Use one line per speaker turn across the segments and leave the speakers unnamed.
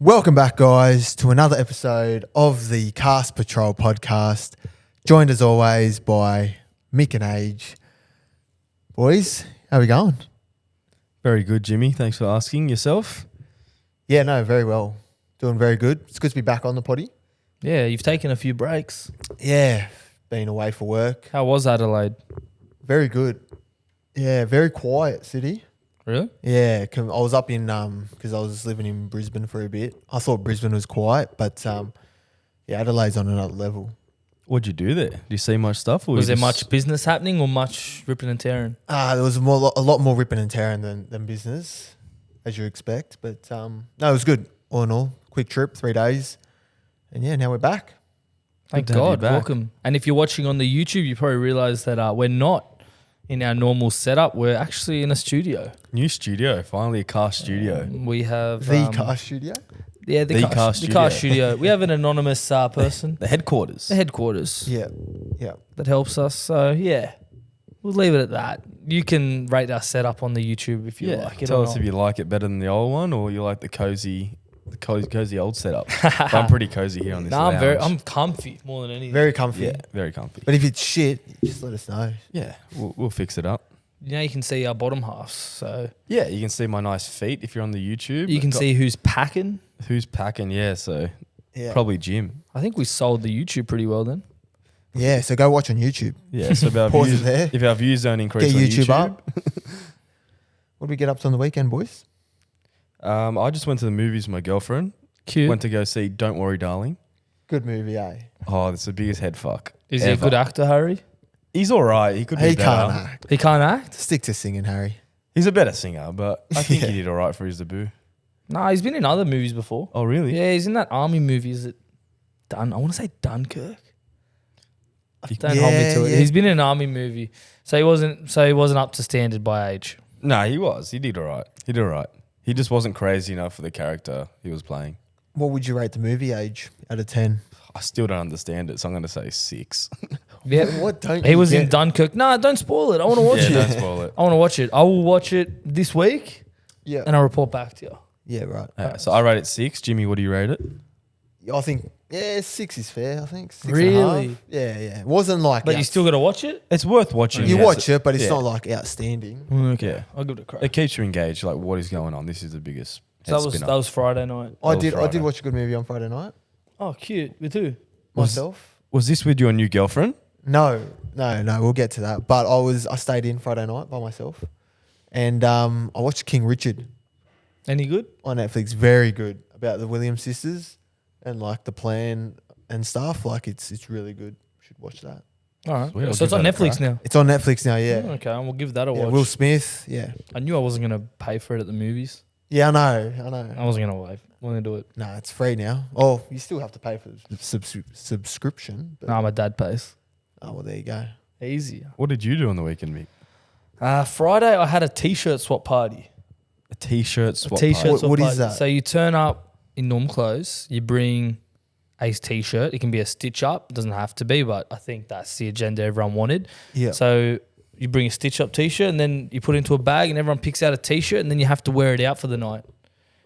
Welcome back, guys, to another episode of the Cast Patrol podcast. Joined as always by Mick and Age. Boys, how we going?
Very good, Jimmy. Thanks for asking. Yourself?
Yeah, no, very well. Doing very good. It's good to be back on the potty.
Yeah, you've taken a few breaks.
Yeah, been away for work.
How was Adelaide?
Very good. Yeah, very quiet city.
Really?
Yeah, I was up in because I was living in Brisbane for a bit. I thought Brisbane was quiet, but yeah, Adelaide's on another level.
What'd you do there? Did you see much stuff? Or
Was there much business happening or much ripping and tearing?
There was a lot more ripping and tearing than business, as you expect. But no, it was good. All in all, quick trip, 3 days, and yeah, now we're back.
Thank
to have you
God.
back.
Welcome. And if you're watching on the YouTube, you probably realise that we're not in our normal setup. We're actually in a studio.
New studio, finally a cast studio.
We have
The car studio.
Yeah,
The
the
cast
car
studio.
studio. We have an anonymous person,
The headquarters.
the headquarters,
Yeah.
that helps us. So yeah, we'll leave it at that. You can rate our setup on the YouTube if you like it.
Tell
or
us
not.
if you like it better than the old one or you like the cozy old setup. But I'm pretty cozy here on this
No,
lounge.
I'm comfy more than anything.
Very comfy.
Yeah, very comfy.
But if it's shit, just let us know.
Yeah, we'll fix it up.
Now you can see our bottom halves, so
Yeah, you can see my nice feet if you're on the YouTube.
you can see who's packing.
who's packing. Yeah, so
Yeah.
probably Jim.
I think we sold the YouTube pretty well then.
Yeah. So go watch on YouTube.
Yeah, so
Pause it there.
if our views don't increase
Get
on
YouTube,
YouTube
up. What did we get up to on the weekend, boys?
I just went to the movies with my girlfriend.
Cute.
Went to go see Don't Worry, Darling.
Good movie, eh?
Oh, that's the biggest head fuck.
Is he a
ever.
good actor, Harry?
He's all right. He could be
He
better.
can't act.
He can't act?
Stick to singing, Harry.
He's a better singer, but I think
Yeah.
he did all right for his debut.
Nah, he's been in other movies before.
Oh, really?
Yeah, he's in that army movie. Is it I want to say Dunkirk. Don't hold me to it.
Yeah.
He's been in an army movie, so he wasn't up to standard by age.
No, he was. He did all right. He did all right. He just wasn't crazy enough for the character he was playing.
What would you rate the movie Age out of 10?
I still don't understand it, so I'm going to say 6.
Yeah,
What don't
he
you
was in
get?
Dunkirk. Nah, don't spoil it. I want to watch
yeah,
it.
don't spoil it.
I want to watch it. I will watch it this week,
Yeah.
and I'll report back to you.
Yeah, right.
Yeah, so I rate it 6. Jimmy, what do you rate it?
I think, 6 is fair, I think. 6.5.
Really?
Yeah. It wasn't like...
But you still got to watch it.
It's worth watching.
You
yes.
watch it, but it's
Yeah.
not like outstanding.
Okay,
Yeah.
I'll give it a crack.
It keeps you engaged, like what is going on. This is the biggest
So
head
that
spinner.
was Friday night.
I
was
did
Friday.
watch a good movie on Friday night.
Oh, cute. With who?
Myself.
Was this with your new girlfriend?
No, we'll get to that. But I stayed in Friday night by myself. And I watched King Richard
Any good?
on Netflix. Very good. About the Williams sisters and like the plan and stuff. Like it's really good. Should watch that.
All right.
Sweet, I'll
So it's
give
on
that a
Netflix
crack.
now.
It's on Netflix now, yeah.
Okay, and we'll give that a
Yeah,
watch.
Will Smith, yeah.
I knew I wasn't going to pay for it at the movies.
Yeah, I know.
I wasn't going to wait. I'm going to do it.
No, it's free now. Oh, you still have to pay for the subscription. But,
Nah, my dad pays.
oh, well, there you go.
Easy.
What did you do on the weekend, Mick?
Friday, I had a T-shirt swap party.
A t-shirt swap
T-shirt
party.
swap
What is
party.
that?
So you turn up in normal clothes. You bring a T-shirt. It can be a stitch up. It doesn't have to be, but I think that's the agenda everyone wanted.
Yeah.
So you bring a stitch up T-shirt and then you put it into a bag and everyone picks out a T-shirt and then you have to wear it out for the night.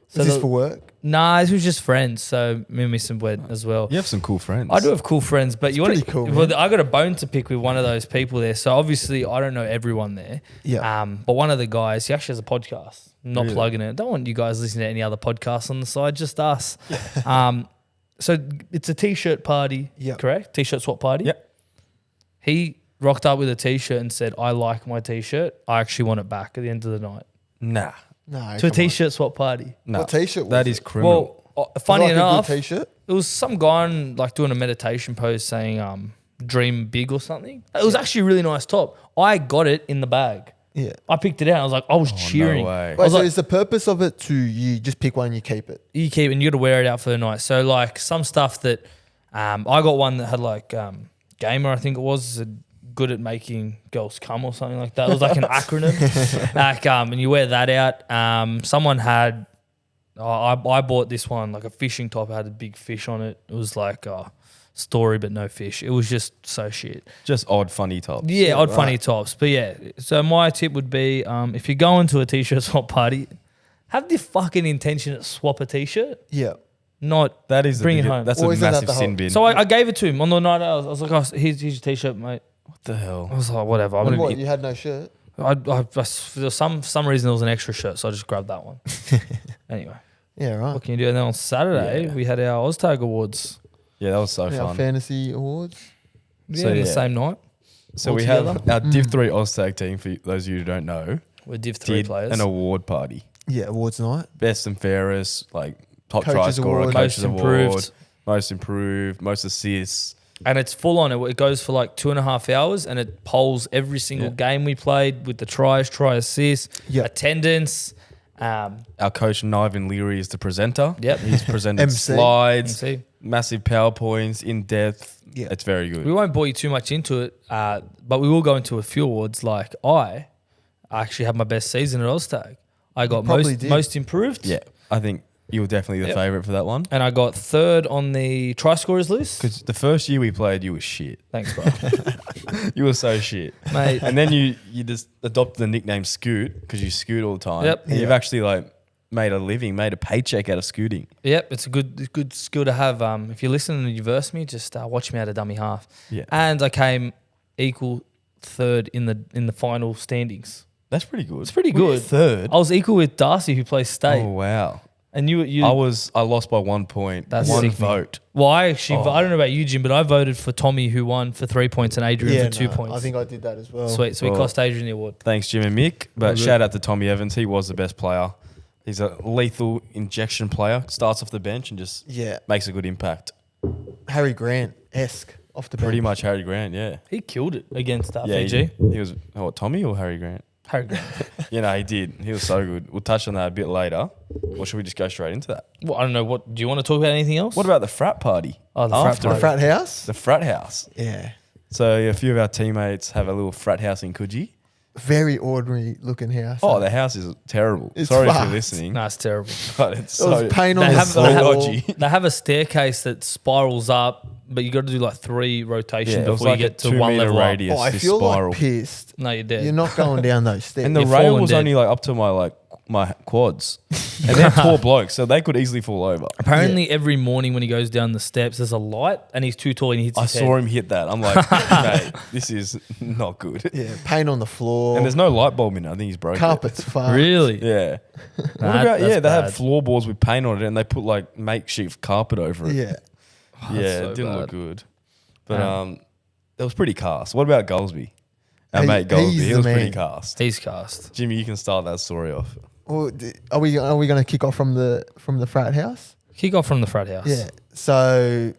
So
is this for work?
Nah, this was just friends. So me and Miss went as well.
You have some cool friends.
I do have cool friends, but you want
pretty cool,
Well,
man.
I got a bone to pick with one of those people there. So obviously, I don't know everyone there.
Yeah.
But one of the guys, he actually has a podcast. Not
Really?
plugging it. Don't want you guys listening to any other podcasts on the side. Just us. So it's a T-shirt party.
Yeah.
Correct. T-shirt swap party.
Yep.
He rocked up with a T-shirt and said, "I like my T-shirt. I actually want it back at the end of the night."
Nah.
No.
To a
come on.
T-shirt swap party.
Nah.
What t-shirt was
That
it?
is criminal.
Well, funny
Was it like
enough,
a good t-shirt?
it was some guy on, like doing a meditation pose saying dream big or something. It was actually a really nice top. I got it in the bag.
Yeah.
I picked it out. I was like, I was cheering.
way.
I
Wait,
was
so
like,
is the purpose of it to you just pick one and you keep it?
you keep it and you got to wear it out for the night. So like some stuff that I got one that had like gamer, I think it was, good at making girls come or something like that. It was like an acronym. Like and you wear that out. Someone had I bought this one, like a fishing top. It had a big fish on it. It was like story but no fish. It was just so shit.
Just odd, funny tops.
Yeah, odd
right.
funny tops. But yeah, so my tip would be if you're going to a T-shirt swap party, have the fucking intention to swap a T-shirt.
Yeah.
not
That is
bring it home.
That's
Or
a
isn't that
massive
the whole-
sin bin.
So I gave it to him on the night out. I was like, oh, here's your t-shirt, mate.
what the hell?
I was like, whatever. I'm
And
gonna
what, you had no shirt?
for some reason there was an extra shirt, so I just grabbed that one. Anyway,
Yeah, right.
what can you do? And then on Saturday
Yeah.
we had our Oztag Awards.
Yeah, that was so
Yeah,
fun.
fantasy awards.
Yeah,
So,
in the
yeah.
same night.
So
all
we have
together.
our Div 3 Oztag team, for those of you who don't know,
We're Div 3
did
players.
an award party.
Yeah, awards night.
Best and fairest, like top try
Coaches
scorer,
award.
coaches
Most
award,
improved.
most improved, most assists.
And it's full on. It goes for like 2.5 hours, and it polls every single
Yeah.
game we played with the try assists,
Yeah.
attendance.
Our coach Niven Leary is the presenter.
Yep.
He's presented
MC.
slides,
See,
massive PowerPoints, in depth.
Yeah.
It's very good.
we won't bore you too much into it, but we will go into a few awards. Like I actually had my best season at Oztag. I got
probably did.
most improved.
Yeah, I think you were definitely the
Yep.
favourite for that one.
And I got third on the try scorers list.
Because the first year we played, you were shit.
Thanks, bro.
You were so shit.
Mate.
And then you just adopted the nickname Scoot because you scoot all the time.
Yep.
And you've
Yeah.
actually like made a living, made a paycheck out of scooting.
Yep, it's a good skill to have. If you're listening and you verse me, just watch me out of dummy half.
Yeah.
And I came equal third in the final standings.
That's pretty good.
It's pretty
Were you
good.
third.
I was equal with Darcy, who plays state,
Oh wow.
and you.
I lost by 1 point.
That's
one
sick, man.
vote.
Well, I actually,
Oh.
I don't know about you, Jim, but I voted for Tommy, who won for 3 points, and Adrian for 2 points.
I think I did that as well.
Sweet, so we
Well,
cost Adrian the award.
Thanks, Jim and Mick. But
All good.
shout out to Tommy Evans. He was the best player. He's a lethal injection player. Starts off the bench and just
Yeah,
makes a good impact.
Harry Grant-esque off the bench.
Pretty much Harry Grant, yeah.
He killed it against
Yeah,
Fiji.
he was Tommy or Harry Grant?
Harry Grant.
You know, he did. He was so good. We'll touch on that a bit later. Or should we just go straight into that?
Well, I don't know. What do you want to talk about? Anything else?
What about the frat party?
Oh, the frat
After
The
party.
frat house.
The frat house.
Yeah,
So a few of our teammates have a little frat house in Coogee.
very ordinary looking house.
Oh, the house is terrible.
It's
Sorry if
fucked.
you're listening.
No, it's terrible.
But it's
There was
so
paint on
They
the
have,
floor.
they, have,
dodgy.
they have a staircase that spirals up, but you got to do like 3 rotations
Yeah, it was
before
like
you
a
get to
2
one
meter
level up.
radius.
Oh, I
this
feel
spiral.
like pissed.
No, you're dead.
You're not going down those stairs.
And the
You're
rail
falling
was
dead.
only like up to my quads. And they're tall blokes, so they could easily fall over.
Apparently, every morning when he goes down the steps, there's a light, and he's too tall and he hits
I
his
saw
head.
him hit that. I'm like, mate, this is not good.
Yeah, paint on the floor.
And there's no light bulb in it. I think he's broken.
carpets fucked.
Really?
Yeah.
Nah,
What about
that's
they
bad.
have floorboards with paint on it and they put like makeshift carpet over it.
Yeah.
Yeah,
so
it didn't look
bad.
good. But
Um,
it was pretty cast. What about Goldsby? Our
He-
mate Goldsby,
he's
he
the
was pretty
man.
cast.
He's cast.
Jimmy, you can start that story off.
Well, are we going to kick off from the frat house?
Kick off from the frat house.
Yeah. So,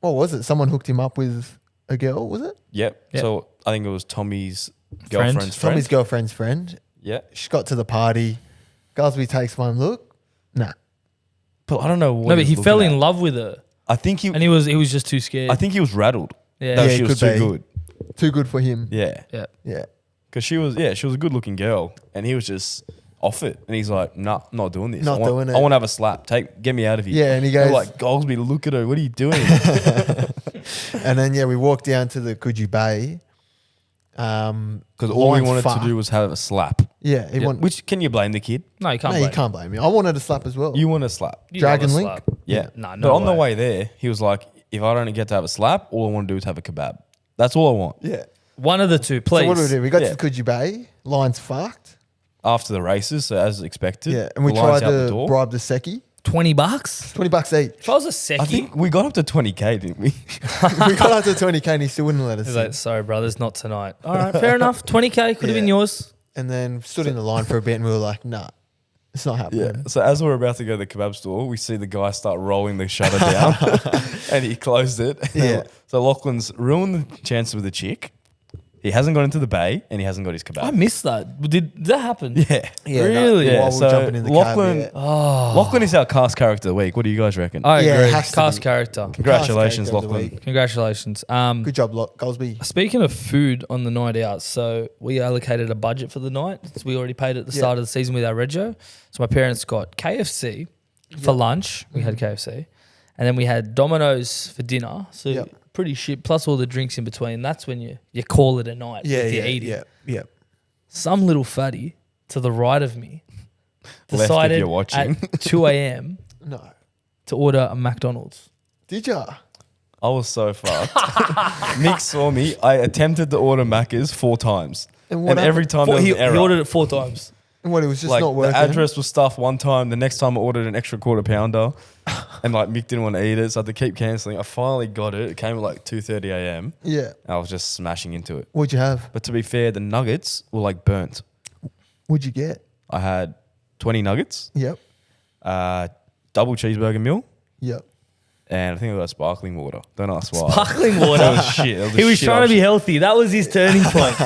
what was it? Someone hooked him up with a girl, was it?
Yep.
Yep.
So I think it was Tommy's girlfriend's friend.
Tommy's girlfriend's friend.
Yeah.
She got to the party. Goldsby takes one look. Nah.
But I don't know what
No, but
was
he fell
looking
in
at.
love with her,
I think he
and he was just too scared.
I think he was rattled.
Yeah.
That
Yeah,
she
it
was
could
too
be.
good.
Too good for him.
Yeah.
yeah.
Yeah.
Because she was a good looking girl and he was just off it. And he's like, nah, not doing this.
Not doing it.
I want to have a slap. Get me out of here.
Yeah, and he
They're
goes-
like, Goldsby, look at her. What are you doing?
And then, we walked down to the Coogee Bay.
Because all we wanted to do was have a slap.
Yeah. He
Yep.
want,
Which, can you blame the kid?
No, you can't.
no, you
blame
can't blame me. I wanted a slap as well.
You want a slap.
You
Dragon
love a
Link?
slap.
Yeah.
No,
But on the way there, he was like, if I don't get to have a slap, all I want to do is have a kebab. That's all I want.
Yeah.
One of the two, please.
So what do we do? We got
Yeah.
to the Coogee Bay. Line's fucked.
After the races, so as expected.
Yeah. And we
the line's
tried
out the
to
door.
bribe the secchi.
$20.
$20 each.
If I was a second,
I think we got up to 20K, didn't we?
We got up to 20K and he still wouldn't let us
he's
in.
like, sorry, brothers, not tonight. All right, fair enough. 20K could have been
Yeah.
yours.
And then stood in the line for a bit and we were like, nah, it's not happening.
Yeah. So as we're about to go to the kebab store, we see the guy start rolling the shutter down and he closed it.
Yeah.
So Lachlan's ruined the chances with the chick. He hasn't got into the bay and he hasn't got his kebab.
I missed that. Did that happen?
Yeah.
Yeah,
Really?
While
Yeah,
we
so
were jumping in the
Lachlan-
cab,
Oh,
Lachlan is our cast character of the week. What do you guys reckon?
I
Yeah, it
agree.
has to
Cast
be.
character.
Congratulations,
Cast character of the
Lachlan.
week.
Congratulations.
Good job, Goldsby.
Speaking of food on the night out, so we allocated a budget for the night. So we already paid at the start of the season with our rego. So my parents got KFC for lunch. We had KFC. And then we had Domino's for dinner. So
Yep.
pretty shit. Plus all the drinks in between. That's when you call it a night.
Yeah,
if you're
yeah,
eating.
yeah.
Some little fatty to the right of me
Left if
decided
you're watching.
at 2 a.m.
No.
to order a McDonald's.
Did ya?
I was so fucked. Nick saw me. I attempted to order Macca's 4 times.
And
every time there was
He
an error.
ordered it 4 times.
And what, it was just
Like
not working?
the address was stuffed one time. The next time I ordered an extra quarter pounder, and like Mick didn't want to eat it, so I had to keep cancelling. I finally got it. It came at like 2:30 a.m.
Yeah.
I was just smashing into it.
What'd you have?
But to be fair, the nuggets were like burnt.
What'd you get?
I had 20 nuggets,
Yep.
double cheeseburger meal,
Yep.
and I think I got sparkling water. Don't ask why.
Sparkling
That
water.
was shit. That
He was
shit
trying to be
option.
healthy. That was his turning point.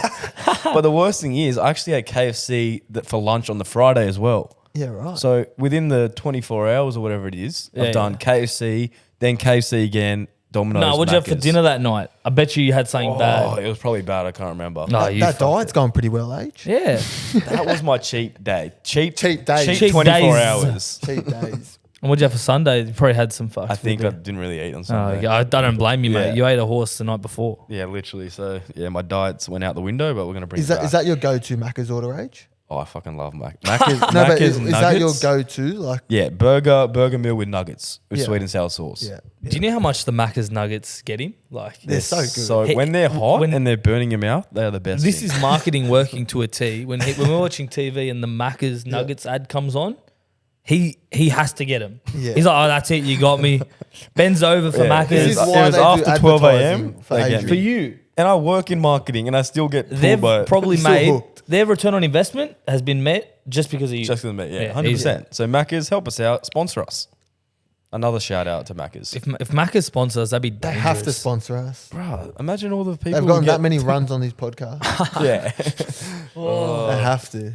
But the worst thing is, I actually had KFC for lunch on the Friday as well.
Yeah, right.
So within the 24 hours or whatever it is,
Yeah,
I've done KFC, then KFC again, Domino's.
No, what'd you have for
Macca's.
dinner that night? I bet you had something
Oh,
bad.
it was probably bad. I can't remember.
No,
that
you
that
fucked
diet's
it.
going pretty well, Age.
Yeah.
That was my cheat day. Cheap
days.
Cheap
24
days.
hours.
Cheat days.
And what'd you have for Sunday? You probably had some fucks.
I think I didn't really eat on
Oh,
Sunday.
yeah, I don't blame you, mate.
Yeah.
You ate a horse the night before.
Yeah, literally. So yeah, my diets went out the window, but we're gonna bring
Is
it
that
back.
is that your go-to Macca's order, Age?
Oh, I fucking love Macca's.
No, but
Macca's
is that your
nuggets.
go-to? Like,
Yeah, burger meal with nuggets with
Yeah.
sweet and sour sauce.
yeah.
Do you know how much the Macca's nuggets get him? Like,
They're so good.
So
Hey,
when they're hot
when-
and they're burning your mouth, they are the best.
this
thing.
is marketing working to a T. When we're watching TV and the Macca's nuggets ad comes on, he has to get him.
Yeah.
He's like, oh, that's it. You got me. Bends over for
Yeah.
Macca's.
This is
It
why
was
they do
after 12 a.m.
advertising for
they get
Adrian.
For
me.
you.
And I work in marketing and I still get pulled
They've
by
probably
Still
made
hooked.
their return on investment has been met just because of you.
just with me. Yeah,
Yeah,
100%. So Macca's, help us out, sponsor us. Another shout out to Macca's.
If Macca's sponsors, that'd be
They
dangerous.
have to sponsor us.
Bro, imagine all the people
They've
who
gotten
get-
that many runs on these podcasts.
Yeah.
They have to.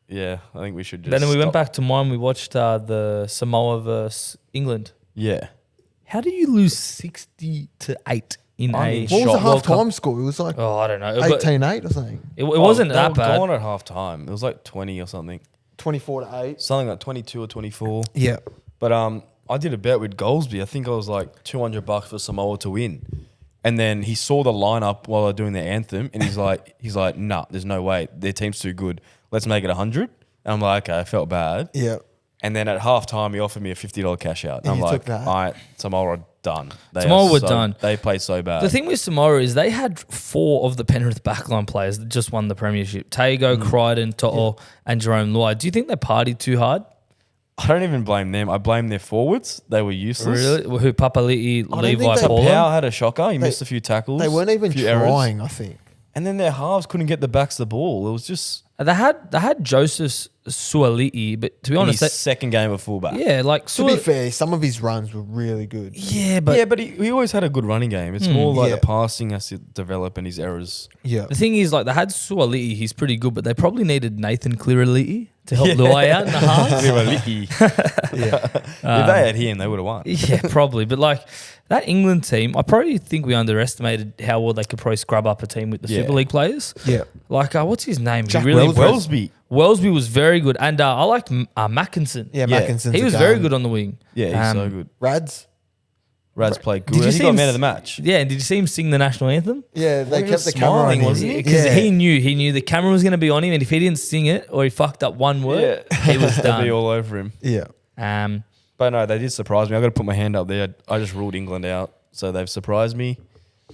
Yeah, I think we should just
Then we went
stop.
back to mine. We watched the Samoa versus England.
Yeah.
How do you lose 60-8 in
I'm
a
in
What was
Shot
the
World Cup?
half-time score? It was like
Oh, I don't know. But
18-8 or something.
it wasn't
they
that
were
bad.
gone at half time. It was like 20 or something.
24-8.
Something like 22 or 24.
Yeah.
But I did a bet with Goldsby. I think I was like $200 for Samoa to win. And then he saw the lineup while they're doing their anthem, and he's like, nah, there's no way. Their team's too good. Let's make it 100. And I'm like, okay, I felt bad.
Yeah.
And then at halftime, he offered me a $50 cash out. And
And
I'm
you
like,
took that?
all right, Samoa are done.
Samoa were done.
They played so bad.
The thing with Samoa is they had 4 of the Penrith backline players that just won the premiership. Tago, Crichton, To'o, and Jerome Luai. Do you think they partied too hard?
I don't even blame them. I blame their forwards. They were useless.
Really? Who, Papali'i,
don't
Levi,
think they-
Paulo?
Powell had a shocker. He missed a few tackles.
They weren't even
a few errors.
trying, I think.
And then their halves couldn't get the backs of the ball. It was just
They had Joseph Suali'i, but to be
in
honest,
his second game of fullback.
yeah, like
To be fair, some of his runs were really good.
yeah, but
yeah, but he always had a good running game. It's more like
yeah.
the passing has to develop and his errors.
Yeah.
the thing is, like, they had Suali'i, he's pretty good, but they probably needed Nathan Clearali'i to help Luai out in the halves.
Yeah.
If they had him, they would have won.
Yeah, probably. But like that England team, I probably think we underestimated how well they could probably scrub up a team with the
Yeah.
Super League players.
Yeah.
Like, what's his name?
Jack
he really
Wellsby.
Wellsby.
Wellsby was very good, and I liked Mackinson.
Yeah,
Yeah.
Mackinson's
he
a
was
gun.
very good on the wing.
Yeah, he's so good.
Rads.
Rad's played
Did you
good. He
see
got
him
man of
s-
the match.
Yeah, and did you see him sing the national anthem?
Yeah, they
he
kept
was
the camera on
smiling,
him.
wasn't he?
Because he knew the camera was going to be on him, and if he didn't sing it or he fucked up one word, he was
They'd be
done.
all over him.
Yeah.
But no, they did surprise me. I got to put my hand up there. I just ruled England out, so they've surprised me.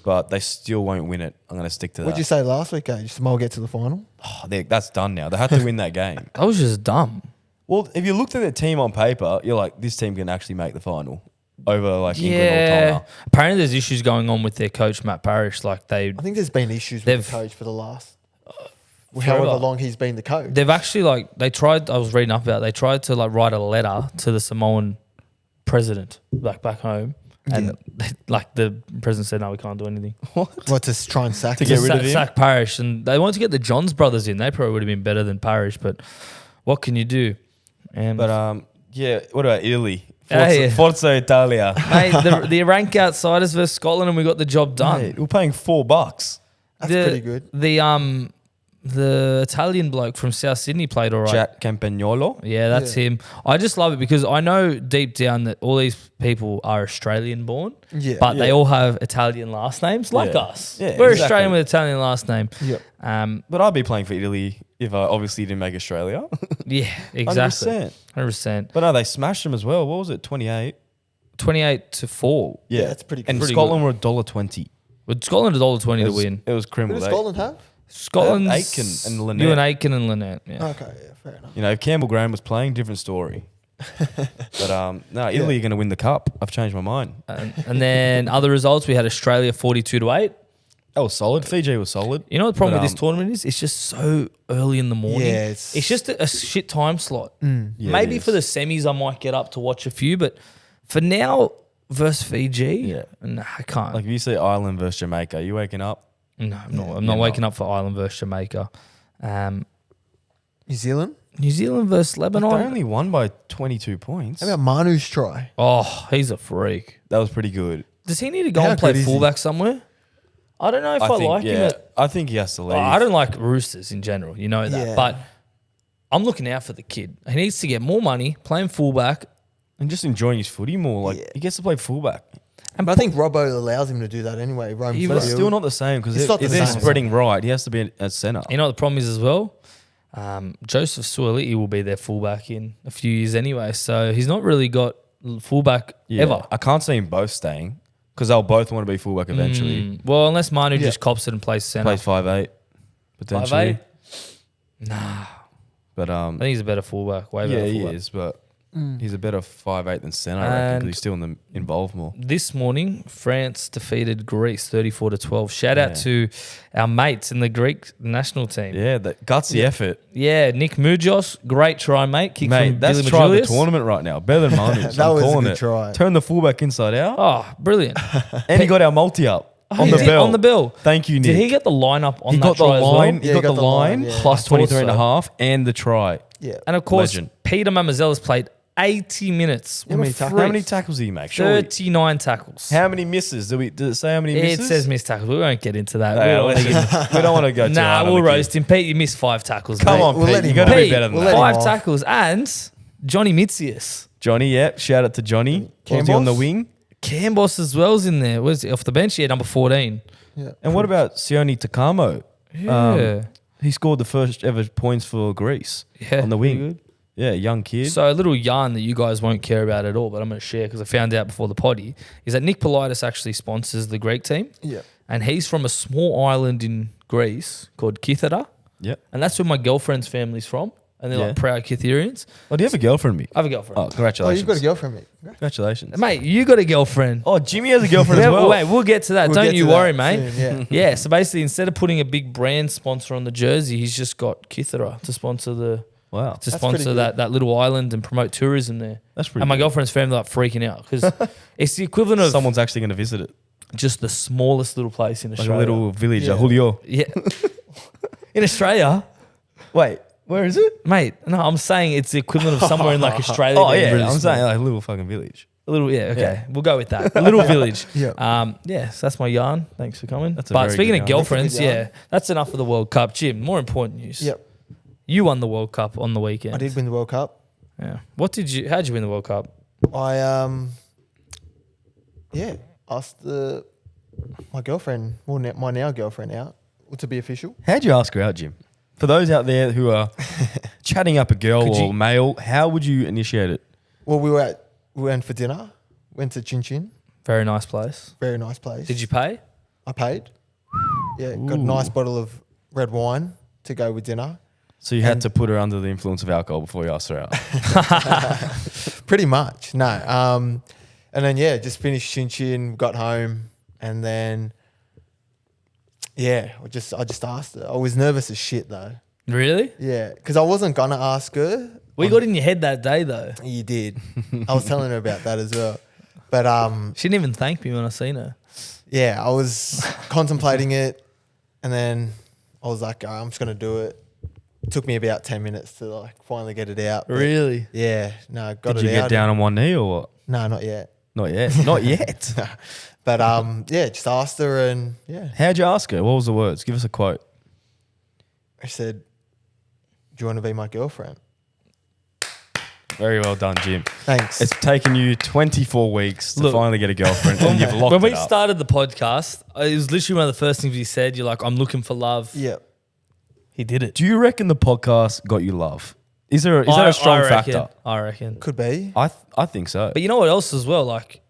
But they still won't win it. I'm going to stick to that.
What'd you say last week, Age? Samoa get to the final?
Oh, that's done now. They have to win that game.
That was just dumb.
Well, if you looked at their team on paper, you're like, this team can actually make the final over like England or
Yeah.
Tonga.
Apparently, there's issues going on with their coach Matt Parrish. Like
I think there's been issues with
They've-
the coach for the last
forever.
however long he's been the coach.
they've actually they tried. I was reading up about it, they tried to write a letter to the Samoan president back home, and the president said no, we can't do anything.
What, to try and sack
To
him?
get rid of him?
Sack Parrish, and they wanted to get the Johns brothers in. They probably would have been better than Parrish, but what can you do? And
But yeah, what about Italy?
Hey.
Forza Italia.
mate, the rank outsiders versus Scotland, and we got the job done.
Mate, we're paying $4.
That's pretty good.
The Italian bloke from South Sydney played all right.
Jack Campagnolo.
Yeah, that's him. I just love it because I know deep down that all these people are Australian born,
Yeah.
but they
Yeah.
all have Italian last names like
Yeah.
us.
Yeah,
We're
exactly.
Australian with Italian last name.
Yep.
But I'd be playing for Italy if I obviously didn't make Australia.
Yeah, exactly.
100%.
100%.
But no, they smashed them as well. What was it? 28.
28-4.
Yeah,
that's pretty
And
good.
Scotland were $1.20.
With Scotland $1.20 to win.
It was
Who
criminal.
does Scotland have?
Scotland's
Aiken and Lynette.
You and Aiken and Lynette. Yeah.
Okay, yeah, fair enough.
You know, if Campbell Graham was playing, different story. But no, Italy are going to win the cup. I've changed my mind.
And then other results, we had Australia 42-8.
That was solid. Fiji was solid.
You know what the problem
But,
with this tournament is? It's just so early in the morning.
Yeah,
it's just a shit time slot.
Yeah,
Maybe
it is.
for the semis, I might get up to watch a few, but for now versus Fiji,
Yeah.
nah, I can't.
Like if you say Ireland versus Jamaica, are you waking up?
no, I'm not. I'm
you're
not waking up for Ireland versus Jamaica.
New Zealand?
New Zealand versus
Like,
Lebanon.
they only won by 22 points.
How about Manu's try?
Oh, he's a freak.
That was pretty good.
Does he need to go
How
and play
good is he?
fullback somewhere? I don't know if I, like him.
I think he has to leave.
I don't like Roosters in general. You know that.
Yeah.
But I'm looking out for the kid. He needs to get more money, playing fullback.
And just enjoying his footy more. Like
Yeah.
he gets to play fullback.
But I think Robbo allows him to do that anyway. Roam
He
But it's
field.
still not the same because
It's
if,
not the
if they're
same.
spreading right, he has to be at centre.
You know what the problem is as well? Joseph Suoliti will be their fullback in a few years anyway. So he's not really got fullback ever.
I can't see him both staying because they'll both want to be fullback eventually.
Well, unless Manu
Yeah.
just cops it and plays centre.
Plays 5'8", potentially.
5'8"? Nah.
But
I think he's a better fullback. Way better
yeah, he
fullback.
is. But he's a better 5'8" than centre, I reckon,
And-
because he's still involved more.
This morning, France defeated Greece 34-12. Shout out to our mates in the Greek national team.
Yeah, that gutsy effort.
Yeah, Nick Mujos, great try, mate. Kick
Mate,
from
that's
Billy
try of the
Majulius.
tournament right now. Better than Manu's.
That
I'm
was a
calling
good
it.
try.
Turn the fullback inside out.
Oh, brilliant.
And he got our multi up on
He
the
did,
bell.
On the bell.
Thank you, Nick.
Did he get the lineup on
He
that
got the
try as well?
line.
Yeah,
He got the line
yeah.
plus
I thought
23 and a
so.
half and the try.
Yeah.
And of course,
Legend.
Peter Mamazella's played 80 minutes.
How many
What a
tackles?
freak.
How many tackles did he make? Surely.
39 tackles.
How many misses? Does it say how many
It
misses?
says missed tackles. We won't get into that.
Yeah,
We
we don't want to go too
nah,
hard on
we'll
the kid.
roast him. Pete, you missed 5 tackles.
Come
mate.
on,
We'll
Pete.
let
You
him
got to
off.
be
Pete,
better than
we'll
that.
let him
5
off.
tackles. And Johnny Mitzius.
Johnny, yeah. Shout out to Johnny. Was he on the
Cambos?
wing?
Cambos as well's in there. Was he off the bench? Yeah, number 14.
Yeah.
And what about Sione Takamo?
Yeah.
He scored the first ever points for Greece
Yeah,
on the
pretty
wing.
good.
Yeah, young kid.
So a little yarn that you guys won't care about at all, but I'm going to share because I found out before the potty, is that Nick Politis actually sponsors the Greek team.
Yeah.
And he's from a small island in Greece called Kythera.
Yep.
And that's where my girlfriend's family's from. And they're
Yeah.
like proud Kytherians.
Oh, do you have a girlfriend, Mick?
I have a girlfriend.
Oh,
Oh,
congratulations.
you've got a girlfriend, mate.
Congratulations.
Mate, you got a girlfriend.
Oh, Jimmy has a girlfriend as
Yeah,
well.
Wait, we'll get to that.
We'll
Don't
get
you
to
worry,
that
mate.
soon,
Yeah, so basically, instead of putting a big brand sponsor on the jersey, he's just got Kythera to sponsor
Wow.
to
That's
sponsor
pretty
that little island and promote tourism there.
That's pretty
And my
good.
girlfriend's family like freaking out because it's the equivalent of
Someone's actually going to visit it.
just the smallest little place in
Like
Australia.
a little village,
Yeah.
a Julio.
Yeah. In Australia,
Wait, where is it?
mate. No, I'm saying it's the equivalent of somewhere in like Australia.
Oh,
being
yeah.
really
I'm
small.
saying like a little fucking village.
A little, yeah, okay.
Yeah.
We'll go with that. A little village.
Yeah.
Yeah, so that's my yarn. Thanks for coming.
That's a
but
very
speaking
good
of
yarn.
girlfriends,
That's a good yarn.
yeah, that's enough of the World Cup. Jim, more important news.
Yep.
You won the World Cup on the weekend.
I did win the World Cup.
Yeah. How'd you win the World Cup?
I asked my girlfriend, my now girlfriend, out to be official.
How'd you ask her out, Jim? For those out there who are chatting up a girl
Could
or
you-
male, how would you initiate it?
Well, we went for dinner. Went to Chin Chin.
Very nice place.
Very nice place.
Did you pay?
I paid. Yeah, got a nice bottle of red wine to go with dinner.
So you had to put her under the influence of alcohol before you asked her out.
Pretty much, no. And then just finished Chin Chin, got home, and then I just asked her. I was nervous as shit though.
Really?
Yeah, because I wasn't gonna ask her.
We got in your head that day though.
You did. I was telling her about that as well. But
She didn't even thank me when I seen her.
I was contemplating it, and then I was like, I'm just gonna do it. It took me about 10 minutes to like finally get it out. But
Really?
yeah, no, got
Did
it
you
out.
get down on one knee or what?
No, not yet.
Not yet. Not yet.
But just asked her, and
How'd you ask her? What was the words? Give us a quote.
I said, "Do you want to be my girlfriend?"
Very well done, Jim.
Thanks.
It's taken you 24 weeks to
Look,
finally get a girlfriend, and you've locked
when we
it up.
started the podcast, it was literally one of the first things you said. You're like, I'm looking for love.
yeah.
He did it.
Do you reckon the podcast got you love? Is that a strong
I reckon,
factor?
I reckon.
Could be.
I think so.
But you know what else as well? Like,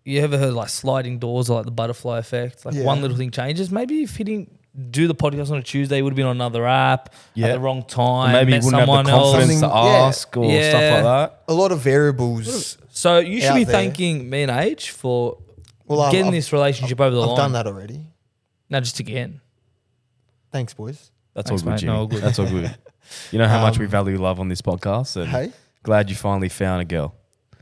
you ever heard like sliding doors or like the butterfly effect? Like one little thing changes. Maybe if he didn't do the podcast on a Tuesday, he would have been on another app at the wrong time.
Or maybe he
met
wouldn't have the
someone else.
confidence to ask or stuff like that.
A lot of variables.
So you should
out
be
there.
thanking me and H for
Well,
getting this relationship over the line.
I've done that already.
Now just again.
Thanks, boys.
That's
Thanks,
all good,
mate.
Jimmy.
No, all good.
That's all good. You know how much we value love on this podcast, and
Hey,
glad you finally found a girl.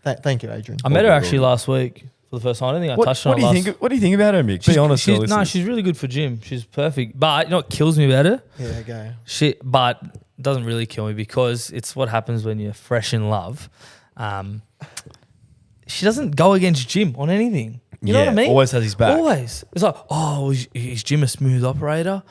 thank you, Adrian.
I met her
good,
actually
all good.
last week for the first time. I don't think I
What,
touched
what
on
do
it
you
last.
think? What do you think about her, Mick? Be honest,
she's,
listeners.
she's really good for gym. She's perfect. But you know what kills me about her?
Yeah, go.
But it doesn't really kill me because it's what happens when you're fresh in love. She doesn't go against Jim on anything. You know what I mean?
Always has his back.
Always. It's like, oh, is Jim a smooth operator?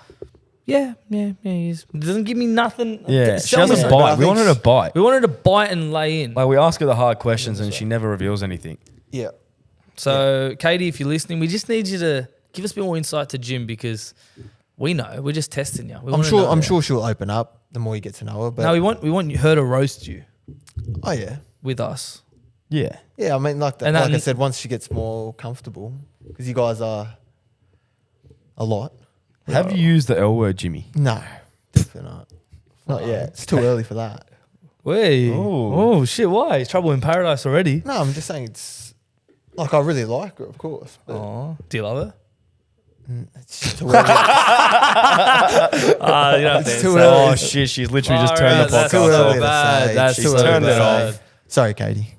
Yeah, he is. Doesn't give me nothing.
Yeah, she
Sell me
doesn't
something.
bite. We want her to bite.
We want her to bite and lay in.
Like we ask her the hard questions and she never reveals anything.
Yeah.
So, Katie, if you're listening, we just need you to give us a bit more insight to Jim because we know we're just testing you.
I'm sure she'll open up the more you get to know her. But
No, we want her to roast you
oh yeah,
with us.
Yeah.
yeah. I mean, like that.
And
Like
then-
I said, once she gets more comfortable, because you guys are a lot.
Have you used the L word, Jimmy?
No, definitely not. Not yet. It's too early for that.
Wait.
Oh.
Oh, shit. Why? It's trouble in paradise already.
No, I'm just saying it's like I really like her, of course. But
Oh, do you love her?
it's just too early.
You don't have to
It's too
answer.
early.
Oh shit! She's literally just
Far
turned
out,
the
that's
too
podcast
early
off.
to
bad.
say.
That's
Too
too
early
turned
to
it
say.
off.
Sorry, Katie.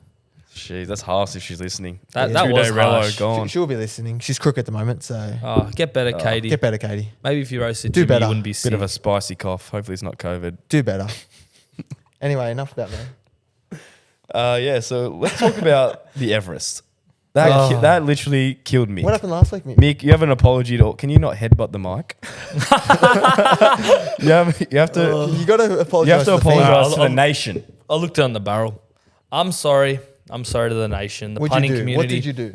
Jeez, that's harsh if she's listening.
That
Two
was
day relo
harsh.
gone.
She'll be listening. She's crook at the moment, so
Oh, get better, Katie.
get better, Katie.
Maybe if you roasted
Do
Jimmy,
better.
you wouldn't be
Bit
sick.
of a spicy cough. Hopefully it's not COVID.
Do better. Anyway, enough about me.
Yeah, so let's talk about the Everest. That literally killed me.
What happened last week, Mick?
Mick, you have an apology to. Can you not headbutt the mic? you have to.
You got to apologize.
You have to
to the fans.
apologize to
I'll-
the nation.
I looked down the barrel. I'm sorry. I'm sorry to the nation, the
What'd
punning
you do?
community.
What did you do?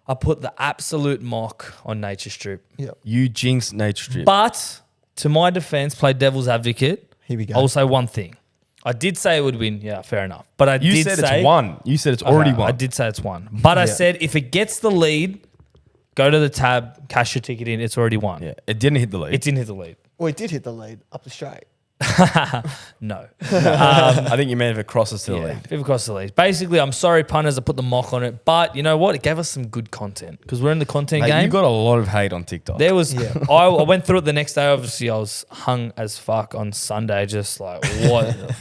I put the absolute mock on Nature Strip.
Yep.
You jinxed Nature Strip.
But to my defense, play devil's advocate.
Here we go.
I'll say one thing. I did say it would win. Yeah, fair enough. But I
You
did
said
say
it's one. You said it's already
Okay,
one.
I did say it's one. But I
Yeah.
said if it gets the lead, go to the tab, cash your ticket in. It's already won.
Yeah, it didn't hit the lead.
It didn't hit the lead.
Well, it did hit the lead up the straight.
No.
I think you may have crossed us to the
Yeah,
lead.
people cross the lead. Basically, I'm sorry, punters, I put the mock on it. But you know what? It gave us some good content because we're in the content
Mate,
game.
you got a lot of hate on TikTok.
There was,
Yeah.
I went through it the next day. Obviously, I was hung as fuck on Sunday. Just like,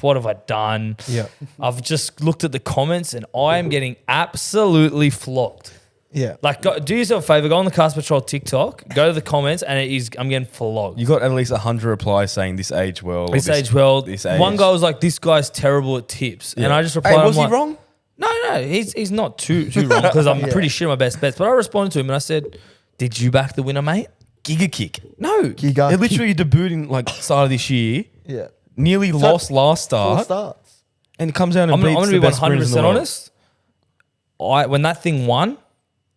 what have I done?
Yeah.
I've just looked at the comments and I am getting absolutely flogged.
Yeah.
Like, do yourself a favor, go on the Cast Patrol TikTok, go to the comments, and I'm getting flogged.
You got at least 100 replies saying this age well. or
This age well.
This age.
One guy was like, "This guy's terrible at tips," and
Yeah.
I just replied,
Hey, was
I'm
he
like,
wrong?
No, he's not too wrong because I'm pretty sure my best bets. But I responded to him and I said, "Did you back the winner, mate?"
Giga kick.
No.
Giga.
It literally debuted in like start of this year.
Yeah.
Nearly lost last
4
start,
starts.
and comes down and
I'm
beats
going to
the
be
best sprinters in the
100%
world.
honest. When that thing won,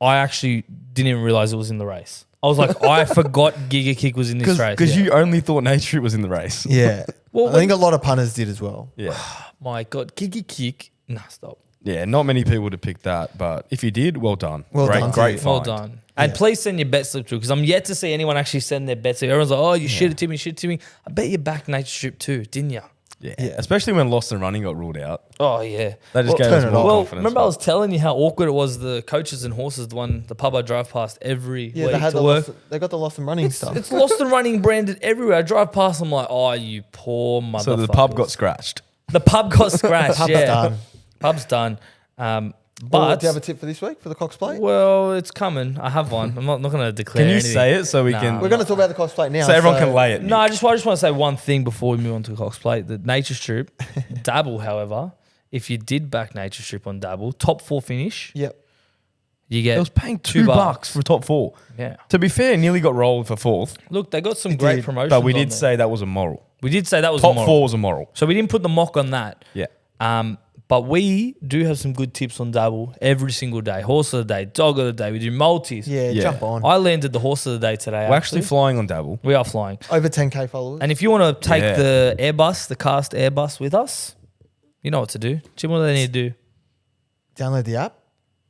I actually didn't even realize it was in the race. I was like, I forgot Giga Kick was in this race.
Because you only thought Nature was in the race.
Yeah.
Well,
I think a lot of punters did as well.
Yeah.
My God, Giga Kick. Nah, stop.
Yeah, not many people would have picked that, but if you did, well done.
Well
great,
done.
Great
Well
find.
done. And please send your bet slip through because I'm yet to see anyone actually send their bet slip. Everyone's like, oh, you shit it to me. I bet you backed Nature Strip too, didn't you?
Yeah. Especially when Lost and Running got ruled out.
Oh, yeah.
That just gave
turn
us
it
more
off.
Well,
confidence.
remember I was telling you how awkward it was, the coaches and horses, the pub I drive past every
Yeah,
week
they had
to
the
work.
they got the lost and running stuff.
It's lost and running branded everywhere. I drive past, I'm like, oh, you poor motherfucker.
So the pub got scratched.
The pub got scratched,
Pub's
yeah.
done.
Pub's done.
Well,
But,
do you have a tip for this week for the Cox Plate?
well, it's coming. I have one. I'm not going to declare
Can you
anything.
say it so we
Nah.
can...
We're going to talk about the Cox Plate now.
so everyone can lay it.
No, I just want to say one thing before we move on to Cox Plate. The Nature Strip, Dabble, however, if you did back Nature Strip on Dabble, top 4 finish,
Yep.
you get
It was paying $2 for top 4.
Yeah.
To be fair, nearly got rolled for 4th,
Look, they got some great
did,
promotions.
but we
on
did
there.
say that was a moral.
We did say that was
Top
a moral.
4 was a moral.
So we didn't put the mock on that.
Yeah.
But we do have some good tips on Dabble every single day. Horse of the day, dog of the day. We do multis.
Yeah,
Yeah.
jump on.
I landed the horse of the day today.
We're actually flying on Dabble.
we are flying.
Over 10K followers.
And if you want to take
Yeah.
the Airbus, the cast Airbus with us, you know what to do. Jim, what do they need to do?
Download the app.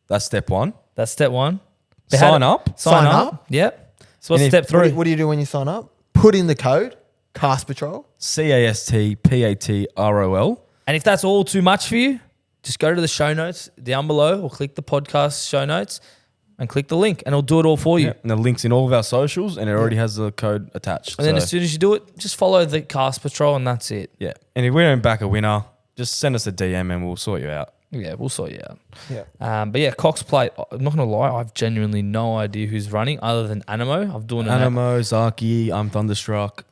That's step 1.
That's step one.
Sign up.
Sign
Sign
up.
up.
Yep. So what's
And if-
step 3?
What do you do when you sign up? Put in the code, Cast Patrol.
CASTPATROL.
And if that's all too much for you, just go to the show notes down below or click the podcast show notes and click the link and it'll do it all for you.
Yeah. And the link's in all of our socials and it already has the code attached.
And then
So,
as soon as you do it, just follow the Cast Patrol and that's it.
yeah. And if we don't back a winner, just send us a DM and we'll sort you out.
Yeah, we'll sort you out.
Yeah.
But yeah, Cox Plate, I'm not going to lie, I've genuinely no idea who's running other than Animo. I'm doing
Animo, Zaki, I'm Thunderstruck.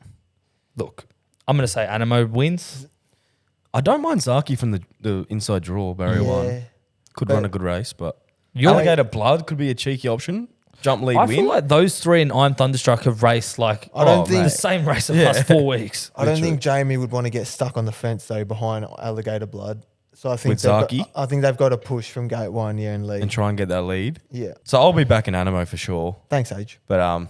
Look, I'm going to say Animo wins.
I don't mind Zaki from the inside draw, Barrier 1. Could
But-
run a good race, but
You're-
Alligator Blood could be a cheeky option. Jump lead
I
win.
feel like those three and I'm Thunderstruck have raced like
I don't
Oh,
think
the
mate.
same race the
Yeah.
past 4 weeks.
I don't think Jamie would want to get stuck on the fence though behind Alligator Blood. So I think
With Zaki?
I think they've got to push from gate 1 and lead.
and try and get that lead.
Yeah.
So I'll be back in Animo for sure.
Thanks, Age.
But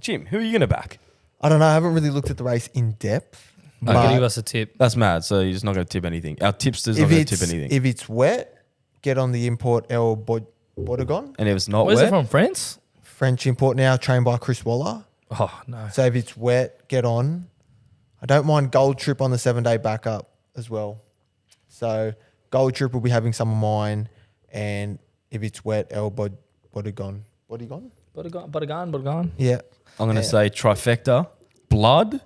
Jim, who are you gonna back?
I don't know. I haven't really looked at the race in depth.
I'll
but
give us a tip.
That's mad. So you're just not gonna tip anything. Our tipster's not
if
gonna
it's
tip anything.
if it's wet, get on the import El Bodegon,
And if it's not
Where's
wet,
it from? France?
French import now, trained by Chris Waller.
Oh, no.
So if it's wet, get on. I don't mind Gold Trip on the 7-day backup as well. So Gold Trip will be having some of mine, and if it's wet, El Bodegon. Bodegon?
Bodegon.
Yeah.
I'm gonna
Yeah.
say trifecta, Blood,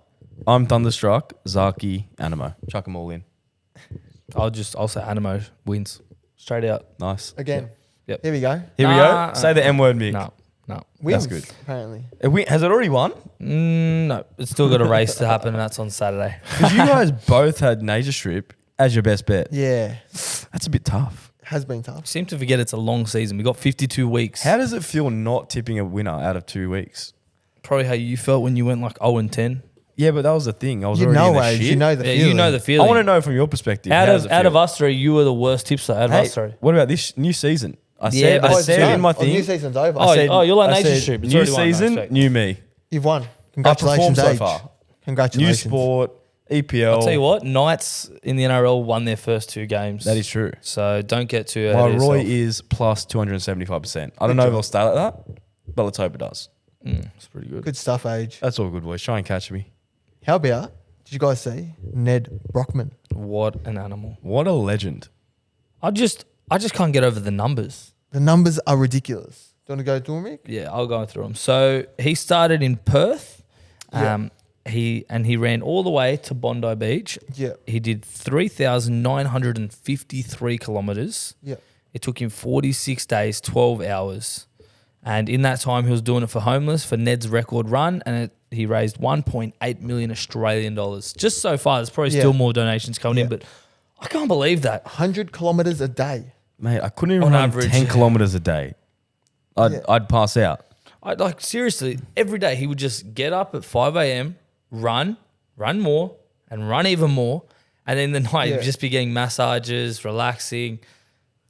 I'm Thunderstruck, Zaki, Animo. Chuck them all in.
I'll say Animo wins. Straight out.
Nice.
Again.
Yep.
Here we go.
Here we
Nah,
go. Say the M word, Mick.
No.
Wins,
good.
apparently.
Has it already won?
No. It's still got a race to happen and that's on Saturday.
Because you guys both had Nature Strip as your best bet.
Yeah.
That's a bit tough.
Has been tough.
Seem to forget it's a long season. We got 52 weeks.
How does it feel not tipping a winner out of 2 weeks?
Probably how you felt when you went like 0-10.
Yeah, but that was the thing. I was
You
already in
know,
the
Age.
shit.
You know the
Yeah,
feeling.
you know the
I
feeling.
want to know from your perspective.
Out
how does
of
it feel?
us three, you were the worst tipster out of
Hey,
us three.
what about this new season? I
Yeah,
said,
but
I
it's
said
done.
in my
Oh, new
thing.
season's over.
Oh,
I said,
you're like
I
Nature
said,
Strip. It's
new
already won, I
season,
expect.
new me.
You've won.
I
Congratulations,
performed so
Age.
far. New
Congratulations.
sport, EPL.
I'll tell you what, Knights in the NRL won their first 2 games.
That is true.
So don't get too
My
ahead of
Roy
yourself.
is plus 275%. I don't
Good
know if
job.
it'll stay like that, but let's hope it does.
It's pretty good.
Good stuff, Age.
That's all good, boys. Try and catch me.
How about, did you guys see Nedd Brockmann?
What an animal.
What a legend.
I just can't get over the numbers.
The numbers are ridiculous. Do you want to go through them, Mick?
Yeah, I'll go through them. So he started in Perth.
Yeah.
He ran all the way to Bondi Beach.
Yeah.
He did 3,953 kilometers.
Yeah.
It took him 46 days, 12 hours. And in that time, he was doing it for homeless for Ned's record run, and he raised 1.8 million Australian dollars. Just so far, there's probably still more donations coming in,
Yeah.
but I can't believe that.
100 kilometers a day.
Mate, I couldn't even
On
run
average,
10
yeah.
kilometers a day. I'd pass out.
Like seriously, every day he would just get up at 5 a.m., run more, and run even more, and then the night
Yeah.
he'd just be getting massages, relaxing.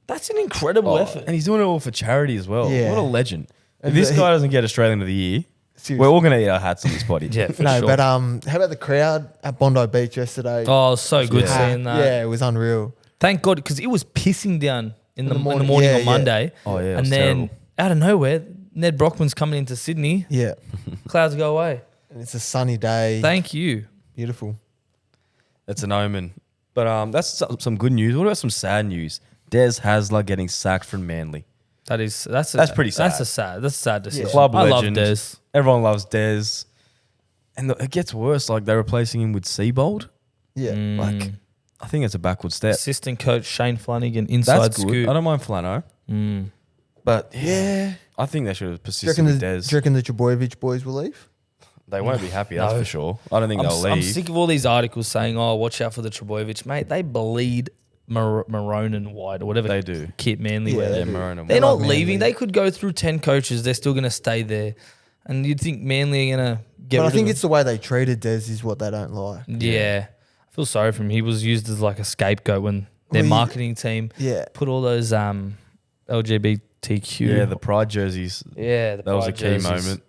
That's an incredible effort.
And he's doing it all for charity as well.
Yeah.
What a legend. If
And
this
he-
guy doesn't get Australian of the Year,
Seriously.
we're all going to eat our hats on this body.
Yeah, for
No,
sure.
but how about the crowd at Bondi Beach yesterday?
Oh, it was so good
Yeah.
seeing that.
Yeah, it was unreal.
Thank God, because it was pissing down in the morning
Yeah,
on
yeah.
Monday.
Oh, yeah, it
And
was
then
terrible.
out of nowhere, Nedd Brockmann's coming into Sydney.
Yeah.
Clouds go away.
And it's a sunny day.
Thank you.
Beautiful.
It's an omen. But that's some good news. What about some sad news? Des Hasler getting sacked from Manly.
That's
pretty sad.
That's a sad decision.
Club
I
legend.
love Des.
Everyone loves Des. And it gets worse. Like, they're replacing him with Seabold.
Yeah.
Like, I think it's a backward step.
Assistant coach Shane Flanagan inside
That's good.
scoop.
I don't mind Flano. But
Yeah.
I think they should have
Do you
persisted
reckon
with
the,
Des.
do you reckon the Trbojevic boys will leave?
They won't be happy, that's
No.
for sure. I don't think they'll leave.
I'm sick of all these articles saying, "Oh, watch out for the Trbojevic, mate." They bleed maroon and white or whatever
They do.
kit Manly
Yeah,
wear.
they
Yeah,
do.
Maroon and
They're
white.
not
Manly.
leaving. They could go through 10 coaches. They're still going to stay there. And you'd think Manly are going to get
But
rid
I think
of
it's the way they treated Des is what they don't like.
him. Yeah. I feel sorry for him. He was used as like a scapegoat when their
Well,
marketing team
Yeah.
put all those LGBTQ.
Yeah, the pride jerseys.
yeah, the
That was a
pride
key
jerseys.
moment.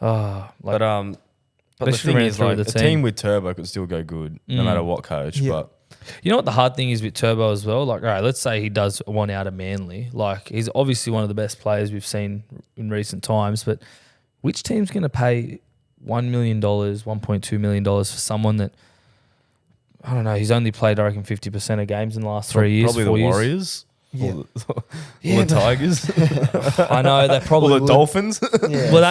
Oh, like,
But
They
the
should
thing
ran
is,
through
like,
the
a
team.
team with Turbo could still go good, no matter what coach.
Yeah.
But
You know what the hard thing is with Turbo as well? Like, all right, let's say he does one out of Manly. Like, he's obviously one of the best players we've seen in recent times, but which team's going to pay $1 million, $1.2 million for someone that, I don't know, he's only played, I reckon, 50% of games in the last 3 years,
Probably
4
the
years.
Warriors.
Yeah.
Or the Tigers.
I know, they probably
Or the
would.
Dolphins.
Yeah,
Well,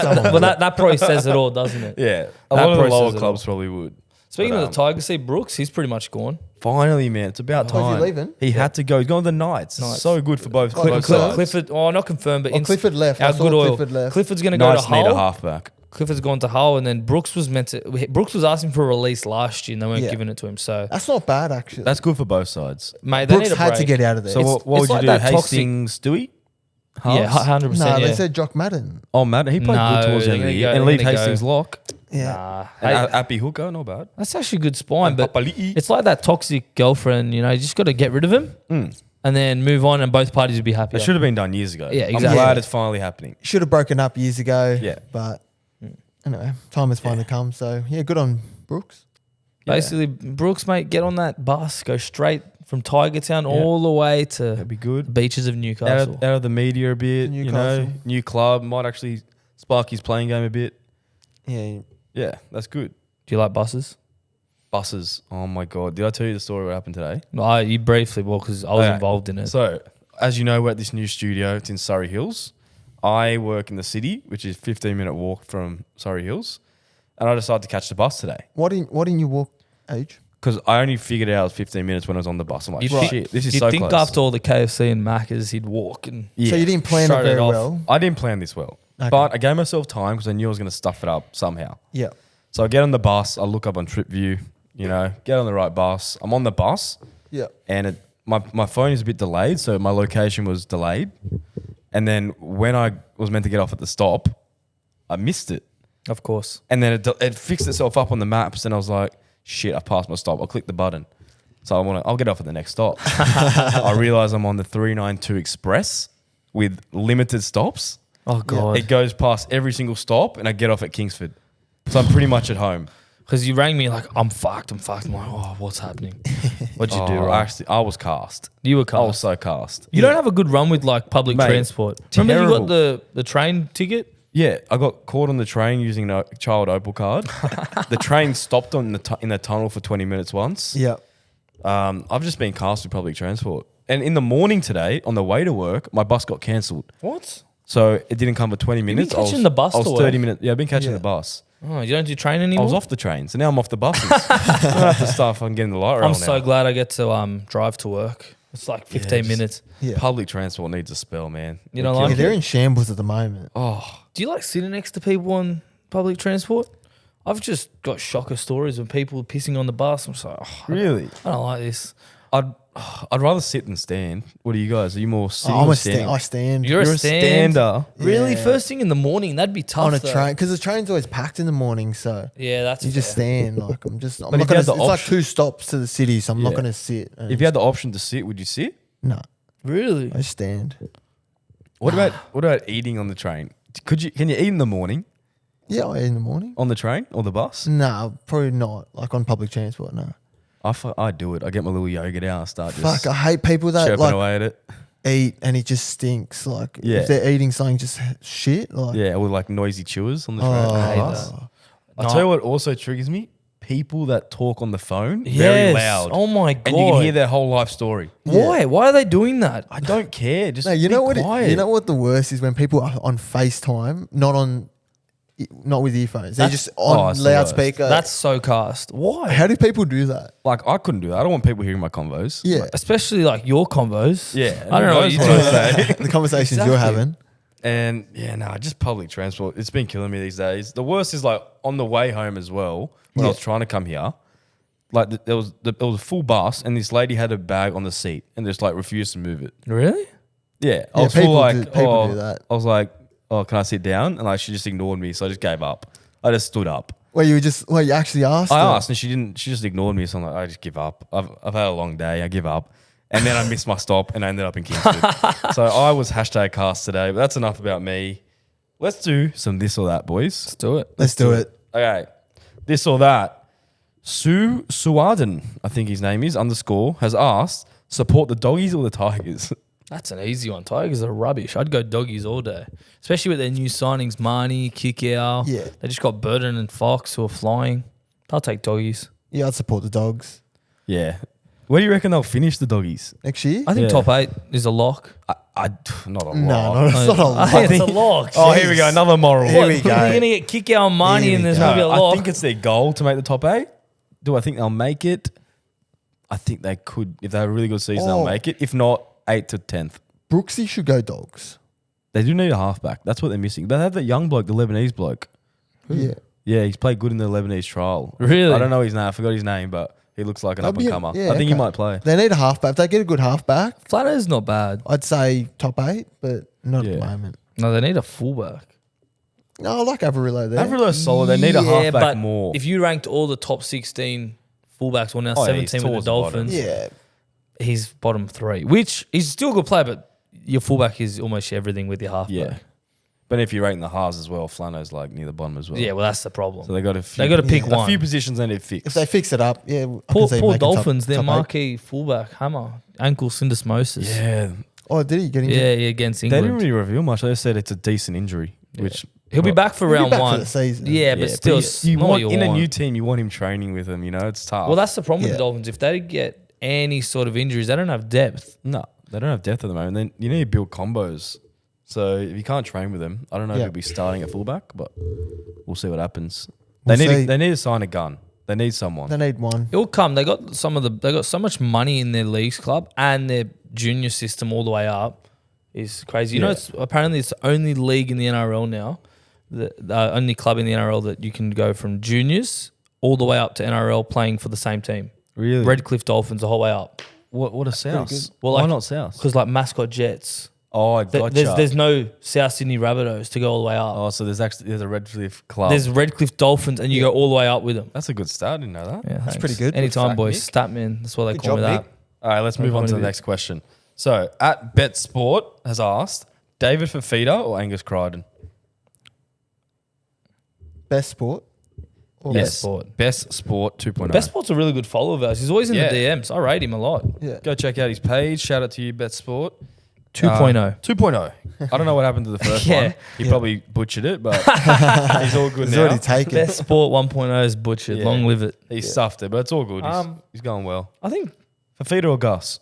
that probably says it all, doesn't it?
Yeah. A
That
lot of the
process
lower
it
clubs
all.
probably would.
Speaking
But,
of the Tigers, see Brooks, he's pretty much gone.
Finally, man, it's about
Oh, is
time.
he leaving?
He had to go. He's going to the Knights.
Knights.
It's so good for both,
Oh,
both
Clifford.
sides.
Clifford, not confirmed, but
Clifford left.
Our
I saw
good oil.
Clifford left.
Clifford's going to go
Knights
to
need a
Hull.
halfback.
Clifford's gone to Hull, and then Brooks was Brooks was asking for a release last year, and they weren't
Yeah.
giving it to him. So,
That's not bad, actually.
That's good for both sides.
mate, they
Brooks
need a
had
break.
to get out of there.
So
It's-
what would
it's
you
like
do?
that toxic-
Hastings, Stewie?
Yeah,
Halves?
100%.
no,
yeah.
they said Jock Madden.
Oh, Matt, he played
No,
good towards the end of
they're
the
gonna
year.
go-
And leave
they're gonna
Hastings
go-
lock.
Yeah.
Nah,
And
hey,
Appy hooker, not bad.
that's actually a good spine, but
Papali'i.
it's like that toxic girlfriend. You know, you just got to get rid of him and then move on, and both parties would be happy.
It should have been done years ago.
Yeah,
I'm
exactly.
glad
Yeah.
it's finally happening.
Should have broken up years ago.
Yeah.
But anyway, time has finally come. So, yeah, good on Brooks.
Basically, Brooks, mate, get on that bus, go straight from Tiger Town all the way to
That'd be
the
good.
beaches of
Out
Newcastle.
of the media a bit, you know.
Newcastle.
New club might actually spark his playing game a bit.
Yeah.
Yeah, that's good.
Do you like buses?
Buses. Oh my god! Did I tell you the story what happened today?
No, you briefly, well, because I was
Okay.
involved in it.
So, as you know, we're at this new studio. It's in Surrey Hills. I work in the city, which is 15-minute walk from Surrey Hills, and I decided to catch the bus today
Why didn't you walk, Age?
because I only figured out it was 15 minutes when I was on the bus. I'm like,
You'd
shit, this is
You'd
so
think
close.
after all the KFC and Macca's, he'd walk and
Yeah.
So you didn't plan it
Straight it
very
off.
well.
I didn't plan this well,
Okay.
but I gave myself time because I knew I was going to stuff it up somehow.
Yeah.
So I get on the bus. I look up on TripView. You know, get on the right bus. I'm on the bus.
Yeah.
And my phone is a bit delayed, so my location was delayed. And then when I was meant to get off at the stop, I missed it.
of course.
And then it fixed itself up on the maps, and I was like, shit, I passed my stop. I'll click the button. So I'll get off at the next stop. I realize I'm on the 392 Express with limited stops.
Oh God,
It goes past every single stop, and I get off at Kingsford. So I'm pretty much at home.
because you rang me like I'm fucked. I'm like, oh, what's happening? What'd you do?
Oh,
Right?
actually, I was cast.
You were
I was
cast.
so cast.
You don't have a good run with like public
Mate,
transport. Remember you
terrible.
got the train ticket?
Yeah, I got caught on the train using a child Opal card. The train stopped in the tunnel for 20 minutes once.
Yeah.
I've just been cast with public transport. And in the morning today, on the way to work, my bus got cancelled.
What?
So it didn't come for 20 minutes.
catching the bus
I was
to
30
work?
minutes. Yeah, I've been catching
Yeah.
the bus.
Oh, you don't do train
I
anymore?
was off the train, so now I'm off the buses. I don't have to stuff. I'm getting the light rail
I'm
now.
so glad I get to drive to work. It's like 15
just-
minutes.
Yeah.
Public transport needs a spell, man.
You don't
Yeah,
like
they're
it?
in shambles at the moment.
Oh,
Do you like sitting next to people on public transport? I've just got shocker stories of people pissing on the bus. I'm just like, oh,
really?
I don't like this.
I'd rather sit than stand. What are you guys? Are you more sitting
I'm
or
a
standing?
I stand
You're
You're
a
a
stand.
stander.
Really?
Yeah.
First thing in the morning? That'd be tough.
on a
though.
train because the train's always packed in the morning. So
Yeah, that's
you just
fair.
stand. Like I'm
But
not
if you
gonna.
had
It's
the
like
option-
2 stops to the city, so I'm not
Yeah.
gonna sit.
If you had the option to sit, would you sit?
No,
Really?
I stand.
What about eating on the train? Can you eat in the morning
Yeah, I eat in the morning.
on the train or the bus?
No, probably not. Like on public transport, no.
I do it. I get my little yogurt out and start just
Fuck, I hate people that
chirping
like
away at it.
eat and it just stinks. Like
Yeah.
if they're eating something just shit. Like
Yeah, or like noisy chewers on the train.
oh,
or the
hate
bus.
that.
I'll
No.
tell you what also triggers me: people that talk on the phone very
Yes.
loud.
Oh my God.
And you can hear their whole life story.
Why? Why are they doing that?
I don't care. Just
no, you
be
know what?
quiet.
You know what the worst is when people are on FaceTime, not with earphones. They're
That's-
just on
it's the worst.
loudspeaker.
That's so cast. Why?
how do people do that?
Like I couldn't do that. I don't want people hearing my convos.
Yeah,
Especially like your convos.
Yeah.
I don't know what
Those
you
ones.
do.
the conversations
Exactly.
you're having.
And yeah, just public transport. It's been killing me these days. The worst is like on the way home as well. When I was trying to come here, like there was a full bus, and this lady had a bag on the seat and just like refused to move it.
Really?
Yeah, I
Yeah,
was full
people
like,
do- people do that.
I was like, oh, can I sit down? And like she just ignored me, so I just gave up. I just stood up.
You actually asked.
I
her?
asked, and she didn't. She just ignored me. So I'm like, I just give up. I've had a long day. I give up. And then I missed my stop, and I ended up in Kingsford. So I was #cast today. But that's enough about me. Let's do some this or that, boys.
Let's do it.
Let's do it.
Okay, this or that. Sue Suarden, I think his name is, _ has asked, support the doggies or the Tigers?
That's an easy one. Tigers are rubbish. I'd go doggies all day, especially with their new signings, Marnie, Kickow.
Yeah.
They just got Burton and Fox who are flying. I'll take doggies.
Yeah, I'd support the Dogs
Yeah. Where do you reckon they'll finish the doggies?
next year.
I think
Yeah.
top 8 is a lock.
Not a lot.
No, it's not a
I
lot.
think it's a lock.
Oh, here we go. Another moral.
Here
What,
we go.
You're going to get Kickow and Marnie
Here
and
we
there's
go.
going to be a
I
lock.
think it's their goal to make the top 8. Do I think they'll make it? I think they could. If they have a really good season, they'll
Oh.
make it. If not, 8th to 10th.
Brooksy should go Dogs.
They do need a halfback. That's what they're missing. They have that young bloke, the Lebanese bloke.
Yeah.
Yeah, he's played good in the Lebanese trial.
Really?
I don't know his name. I forgot his name, but he looks like an
That'd
up and
be a-
comer.
yeah,
I think he
okay.
might play.
They need a halfback. If they get a good halfback,
Flatter's not bad.
I'd say top 8, but not at
Yeah.
the moment.
No, they need a fullback.
No, I like Averillo there.
Averillo's solid. They need a halfback
but
more.
if you ranked all the top 16 fullbacks, well now
Oh, yeah, he's
17 with
towards
the
the bottom.
Dolphins,
Yeah.
he's bottom 3, which he's still a good player, but your fullback is almost everything with your halfback.
yeah. But if you rate the halves as well, Flano's like near the bottom as well.
Yeah, well, that's the problem.
So they got a few.
They got to pick
Yeah.
a
one.
few positions they need to fix.
If they fix it up, yeah. I can
Poor,
see
poor
making top-
Dolphins, their
top 8.
marquee fullback, Hammer, ankle syndesmosis.
yeah.
Oh, did he get injured?
Yeah, against
They didn't
England.
really reveal much. They just said it's a decent injury, which
He'll be back for
He'll be
round
back for
1.
the season.
Yeah, but still,
you
not what
want in a new team, you want him training with them. You know, it's tough.
Well, that's the problem with
Yeah.
the Dolphins. If they get any sort of injuries, they don't have depth.
no, they don't have depth at the moment. Then you need to build combos. So if you can't train with them, I don't know if
Yeah.
he'll be starting at fullback, but we'll see what happens.
We'll
they
see.
need to sign a gun. They need someone.
They need one.
It'll come. They got so much money in their leagues club and their junior system all the way up is crazy. You know,
Yeah.
apparently it's the only league in the NRL now, the only club in the NRL that you can go from juniors all the way up to NRL playing for the same team.
Really?
Redcliffe Dolphins the whole way up.
What a
good.
South?
Well,
Why
like-
not South?
Because like mascot Jets,
Oh, I gotcha.
there's no South Sydney Rabbitohs to go all the way up.
Oh, so there's a Redcliffe club.
There's Redcliffe Dolphins and you go all the way up with them.
That's a good start. Didn't know that.
Yeah, thanks.
pretty good.
Anytime,
Good
boys.
fact,
Statman. That's why they
Good
call me
job,
that.
Nick.
All right, let's move on to the
comedy.
next question. So at Bet Sport has asked David Fafita or Angus Crichton.
Best sport. Or
Yes.
best-
Sport.
Best Sport 2.0.
Best Sport's a really good follower of ours. He's always in
Yeah.
the DMs. I rate him a lot.
Yeah.
Go check out his page. Shout out to you, Bet Sport.
2.0.
2.0. I don't know what happened to the first
Yeah.
one. He probably butchered it, but he's all good
He's
now.
already taken.
Best Sport 1.0 is butchered.
Yeah.
Long live it.
He stuffed it, but it's all good. He's going well.
I think
Fafita or Gus?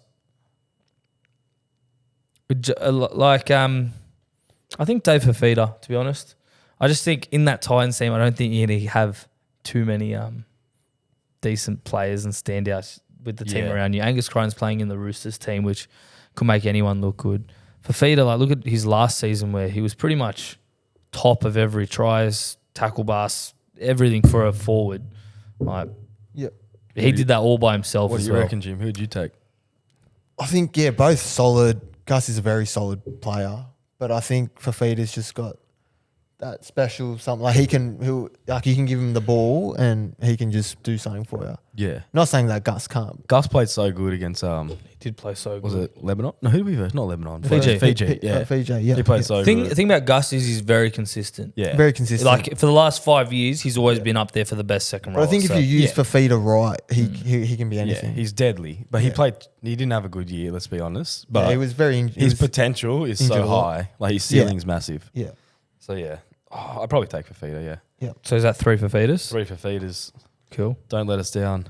I think Dave Fafita, to be honest. I just think in that Titans team, I don't think you're going to have too many decent players and standouts with the team
Yeah.
around you. Angus Crichton's playing in the Roosters team, which could make anyone look good. Fafita, like look at his last season where he was pretty much top of every tries, tackle bus, everything for a forward. Like
Yep.
he did that all by himself
What do
as
you
well.
reckon, Jim? Who'd you take?
I think, yeah, both solid. Gus is a very solid player, but I think Fafita's just got that special something. Like you can give him the ball and he can just do something for you.
Yeah.
Not saying that Gus can't.
Gus played so good against,
He did play so good.
was it Lebanon? No, who did we verse? Not Lebanon.
Fiji.
Fiji, yeah.
Fiji, yeah.
He played
yeah.
so
Thing
good.
about Gus is he's very consistent.
Yeah.
Very consistent.
Like for the last 5 years, he's always been up there for the best second row.
but I think if you use Fafita right, he can be
Yeah,
anything.
he's deadly. But he didn't have a good year, let's be honest. But
Yeah, he was very
his potential is
injured
so
a lot.
high. Like his ceiling's massive.
Yeah.
So yeah. I'd probably take Fafita, yeah.
So is that 3 for Fetus?
3 Fafitas.
Cool.
Don't let us down.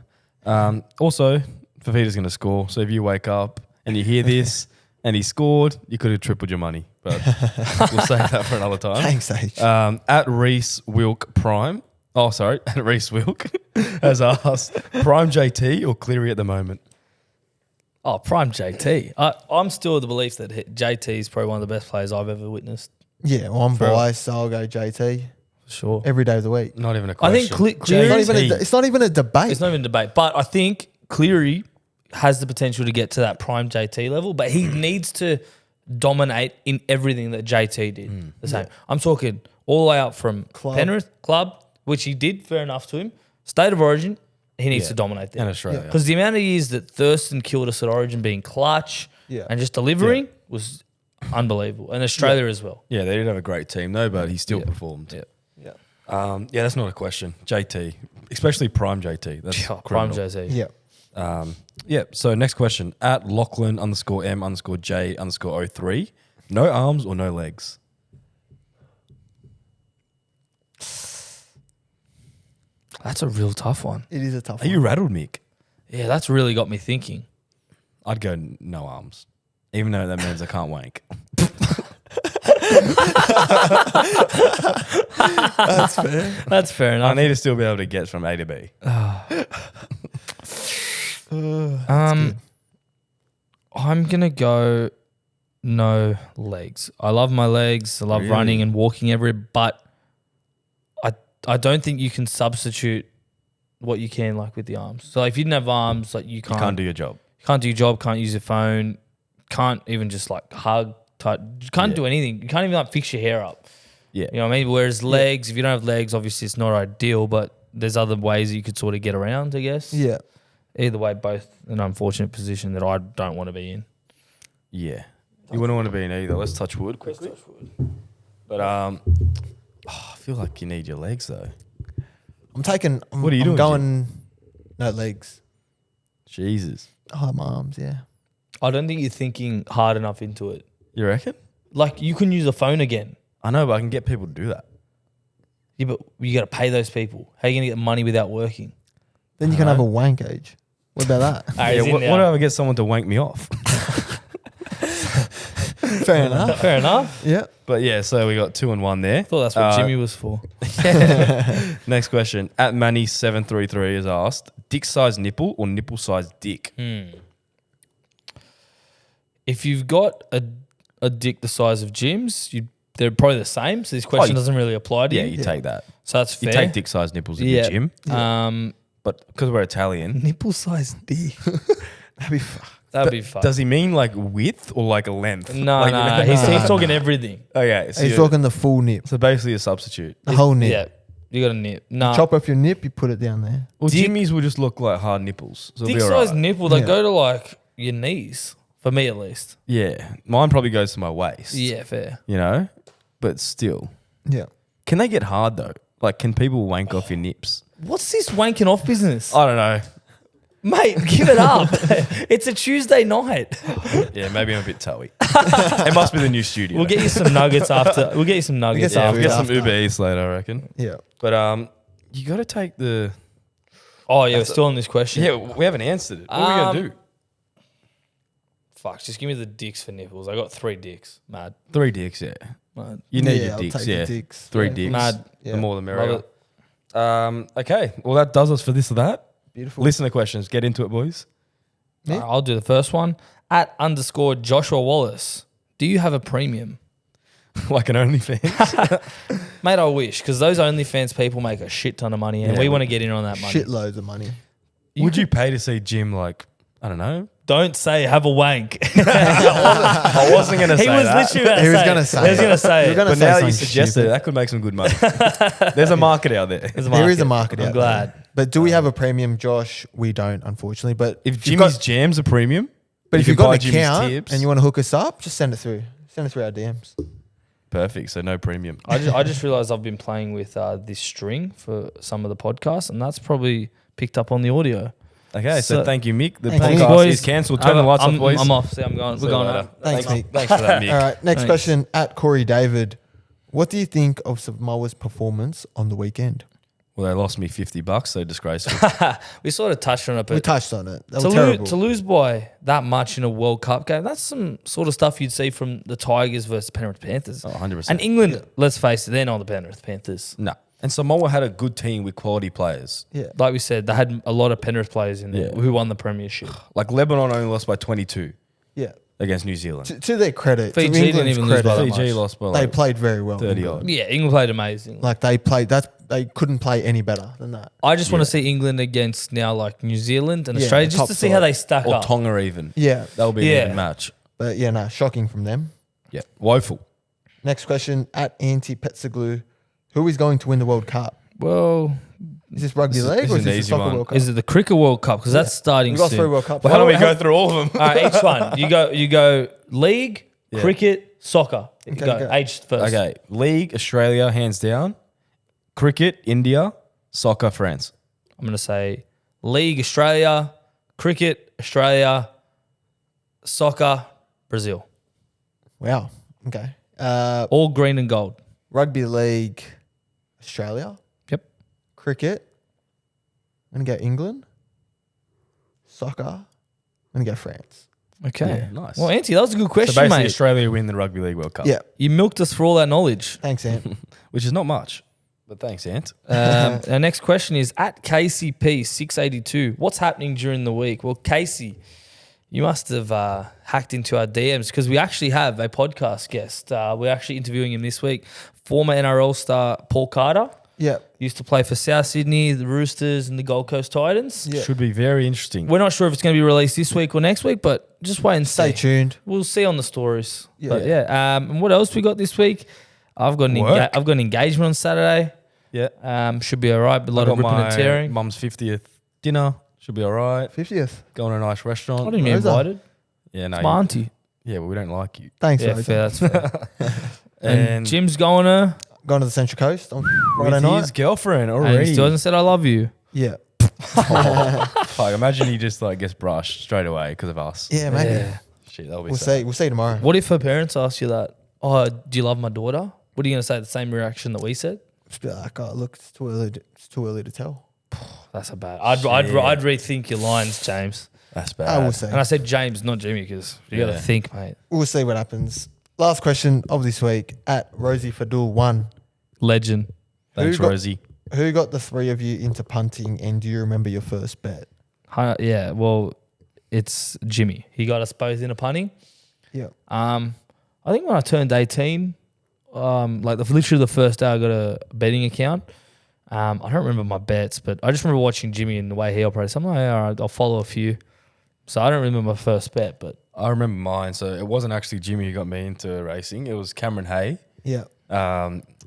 Also, Fafita's going to score. So if you wake up and you hear this and he scored, you could have tripled your money. But we'll save that for another time.
Thanks, H.
At Reese Wilk Prime. Oh, sorry. At Reese Wilk has asked Prime JT or Cleary at the moment.
Oh, prime JT. I'm still of the belief that JT is probably one of the best players I've ever witnessed.
Yeah, well, I'm biased, so I'll go JT
For sure.
every day of the week.
Not even a
I
question.
think
It's not, even
JT.
it's not even a debate.
It's not even a debate. But I think Cleary has the potential to get to that prime JT level, but he needs to dominate in everything that JT did. The same. I'm talking all the way up from
Club.
Penrith, club, which he did, fair enough to him. State of origin, he needs
Yeah.
to dominate there.
And Australia.
Because the amount of years that Thurston killed us at origin being clutch
Yeah.
and just delivering was unbelievable. And Australia as well.
Yeah, they did have a great team though, but he still performed.
Yeah.
Yeah.
Yeah, that's not a question. JT, especially Prime JT. That's
Prime
criminal.
JT.
Yeah.
Yeah. So next question at Lachlan _M_J_03. No arms or no legs?
That's a real tough one.
It is a tough
Are
one.
you rattled, Mick?
Yeah, that's really got me thinking.
I'd go no arms, even though that means I can't wank.
That's fair.
That's fair
I
enough.
need to still be able to get from A to B.
I'm gonna go no legs. I love my legs. I love
Really?
running and walking everywhere, but I don't think you can substitute what you can like with the arms. So like, if you didn't have arms, like you
You can't do your job.
can't do your job, can't use your phone, can't even just like hug, touch, you can't do anything. You can't even like fix your hair up.
Yeah.
You know what I mean? Whereas legs, if you don't have legs, obviously it's not ideal, but there's other ways that you could sort of get around, I guess.
Yeah.
Either way, both an unfortunate position that I don't want to be in.
Yeah. You wouldn't want to be in either. Let's touch wood quickly. But I feel like you need your legs though.
What are
you
I'm
doing,
going no legs.
Jesus.
Oh, my arms, yeah.
I don't think you're thinking hard enough into it.
You reckon?
Like you can use a phone again.
I know, but I can get people to do that.
Yeah, but you got to pay those people. How are you going to get money without working?
Then you can have a wank age. What about that?
All right,
Yeah,
he's in
what
now.
if I get someone to wank me off?
Fair enough.
Fair enough.
Yeah.
But yeah, so we got 2 and 1 there.
Thought that's what Jimmy was for.
Next question. At Manny733 is asked, dick size nipple or nipple size dick?
If you've got a dick the size of Jim's, they're probably the same. So this question doesn't really apply to
Yeah,
you.
you take that.
So that's fair.
You take dick size nipples in the gym. But because we're Italian,
Nipple size D. That'd be
That'd be fun.
does he mean like width or like a length?
No,
Like,
no. He's talking everything.
Okay, so,
He's talking the full nip.
so basically a substitute.
The whole nip.
Yeah. You got a nip. No.
Chop off your nip, you put it down there.
Well,
Dick-
Jimmy's will just look like hard nipples. So
Dick
it'll be
size
alright.
nipple, they
Yeah.
go to like your knees. For me at least.
Yeah, mine probably goes to my waist.
Yeah, fair.
You know, but still,
Yeah.
can they get hard though? Like, can people wank off your nips?
What's this wanking off business?
I don't know.
Mate, give it up. It's a Tuesday night.
Yeah, maybe I'm a bit toey. It must be the new studio.
We'll get you some nuggets after. We'll get you some nuggets
some
yeah,
after.
we'll get some
after.
Uber Eats later, I reckon.
Yeah.
But you got to take the.
Oh, yeah, we're still on this question.
Yeah, we haven't answered it. What are we gonna do?
Fuck, just give me the dicks for nipples. I got 3 dicks. Mad.
3 dicks, yeah.
Mad.
You need
Yeah,
your
I'll
dicks,
take the
yeah.
dicks.
3
Yeah.
dicks.
Mad.
Yeah.
The more the
Love
merrier.
it.
Okay, well that does us for this or that.
Beautiful.
Listener questions. Get into it, boys.
Yeah.
Alright, I'll do the first one. At _ Joshua Wallace. Do you have a premium?
Like an OnlyFans.
Mate, I wish, because those OnlyFans people make a shit ton of money and
Yeah.
we want to get in on that money.
Shitloads of money.
Would you pay to see Jim like, I don't know?
Don't say have a wank.
I wasn't going to say
He was
that.
literally
He was
going
gonna
to
say
He was
it.
going to say
You're
it.
gonna
But
say
now that you
something
suggested
stupid.
it, that could make some good money. There's a market out there.
There is a market
I'm
out
glad.
there. But do we have a premium, Josh? We don't, unfortunately. But
If
you've
Jimmy's
got,
Jam's a premium,
but if
you
you've
can
got
buy
an
Jimmy's
account
tips.
and you want to hook us up, just send it through. Send it through our DMs.
perfect. So no premium.
I just realized I've been playing with this string for some of the podcasts, and that's probably picked up on the audio.
Okay, so
So-
thank you, Mick. The
Thanks,
podcast
boys.
is cancelled. Turn the lights off, boys.
I'm off. See, I'm going.
See
We're
you
going
later.
home.
Thanks, Mick.
Thanks for that, Mick.
All right, next
Thanks.
question at Corey David. What do you think of Samoa's performance on the weekend?
Well, they lost me $50, so disgraceful.
We sort of touched on it,
We
but
touched on it. That
to,
was terrible.
to lose by that much in a World Cup game, that's some sort of stuff you'd see from the Tigers versus Penrith Panthers.
Oh, 100%.
And England, let's face it, they're not the Penrith Panthers.
No. And Samoa had a good team with quality players.
Yeah.
Like we said, they had a lot of Penrith players in there
Yeah.
who won the premiership.
Like Lebanon only lost by 22
Yeah.
against New Zealand.
To their credit,
Fiji
to
didn't
England's
even lose by
credit,
that
Fiji
much.
lost by
they
like
played very well.
30
England.
odd.
Yeah, England played amazing.
Like they couldn't play any better than that.
I just want to see England against now like New Zealand and
Yeah,
Australia just
top
to see how
side.
they stack
Or
up.
Tonga even.
Yeah.
That'll be
Yeah.
an even match.
But yeah, no, shocking from them.
Yeah. Woeful.
Next question at Anti Petzaglu. Who is going to win the World Cup?
Well,
Is this rugby
This is-
league
this
or
is
is
an
this the
easy
soccer
one.
World Cup?
is it the Cricket World Cup? Because that's starting
We've got
soon.
3 World Cups.
Well, how do we go through all of them?
All right, each one. You go league,
Yeah.
cricket, soccer.
Okay,
go.
go.
Age first.
Okay. League, Australia, hands down. Cricket, India. Soccer, France.
I'm going to say League Australia, Cricket Australia, Soccer Brazil.
Wow. Okay.
All green and gold.
Rugby League Australia.
Yep.
Cricket. I'm going to go England. Soccer. I'm going to go France.
Okay.
Yeah, nice.
Well, Auntie, that was a good
So
question,
basically,
mate.
Australia win the Rugby League World Cup.
Yeah.
You milked us for all that knowledge.
Thanks, Ant.
Which is not much. But thanks, Ant.
Our next question is at KCP682. What's happening during the week? Well, Casey, you must have hacked into our DMs because we actually have a podcast guest. We're actually interviewing him this week. Former NRL star Paul Carter.
Yeah.
Used to play for South Sydney, the Roosters, and the Gold Coast Titans.
Yeah.
Should be very interesting.
We're not sure if it's going to be released this week or next week, but just wait and
Stay
see.
tuned.
We'll see on the stories.
Yeah.
But yeah. And what else we got this week? I've got an engagement on Saturday.
Yeah.
Should be all right. But a lot of ripping and tearing.
Mum's 50th dinner. Should be all right.
50th.
Go on a nice
I
restaurant.
didn't even
Rosa.
invited.
Yeah, no.
It's my auntie.
Yeah, but we don't like you.
Thanks,
Yeah,
Rosa.
fair. That's fair. and
And
Jim's going to.
Going to the Central Coast on Friday
with
night.
his girlfriend
And
already.
he still hasn't said I love you.
Yeah.
Fuck, imagine he just like gets brushed straight away because of us.
Yeah, maybe.
Yeah.
Shit, that'll be
We'll
sad.
see. We'll see tomorrow.
What if her parents ask you that? Oh, do you love my daughter? What are you going to say? The same reaction that we said?
Just be like, oh, look, it's too early to tell.
That's a bad. I'd rethink your lines, James.
That's bad.
I will see.
And I said James, not Jimmy, because you got to
Yeah.
think, mate.
We'll see what happens. Last question of this week at Rosie Fadul 1.
Legend.
Thanks,
Who got-
Rosie.
Who got the three of you into punting, and do you remember your first bet?
Yeah, well, it's Jimmy. He got us both into punting.
Yeah.
I think when I turned 18, literally the first day I got a betting account. I don't remember my bets, but I just remember watching Jimmy and the way he operates. I'm like, all right, I'll follow a few. So I don't remember my first bet, but
I remember mine. So it wasn't actually Jimmy who got me into racing. It was Cameron Hay.
Yeah.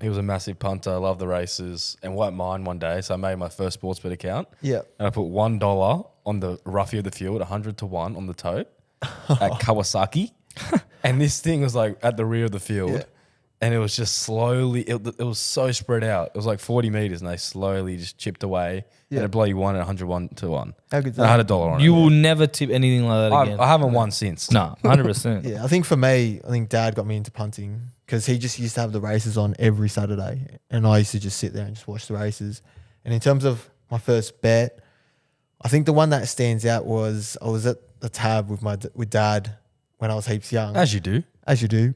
He was a massive punter, loved the races, and won't mind one day. So I made my first sports bet account.
Yeah.
And I put $1 on the roughie of the field, 100 to 1 on the tote at Kawasaki. And this thing was like at the rear of the field.
Yeah.
And it was just slowly, it was so spread out. It was like 40 meters and they slowly just chipped away.
Yeah.
And it bloody won at 101 to 1.
How good's
And I
that?
had $1 on
you
it.
will never tip anything like that again.
I haven't won since.
No, 100%.
Yeah, I think for me, I think Dad got me into punting because he just used to have the races on every Saturday, and I used to just sit there and just watch the races. And in terms of my first bet, I think the one that stands out was I was at the tab with Dad when I was heaps young,
As you do.
as you do.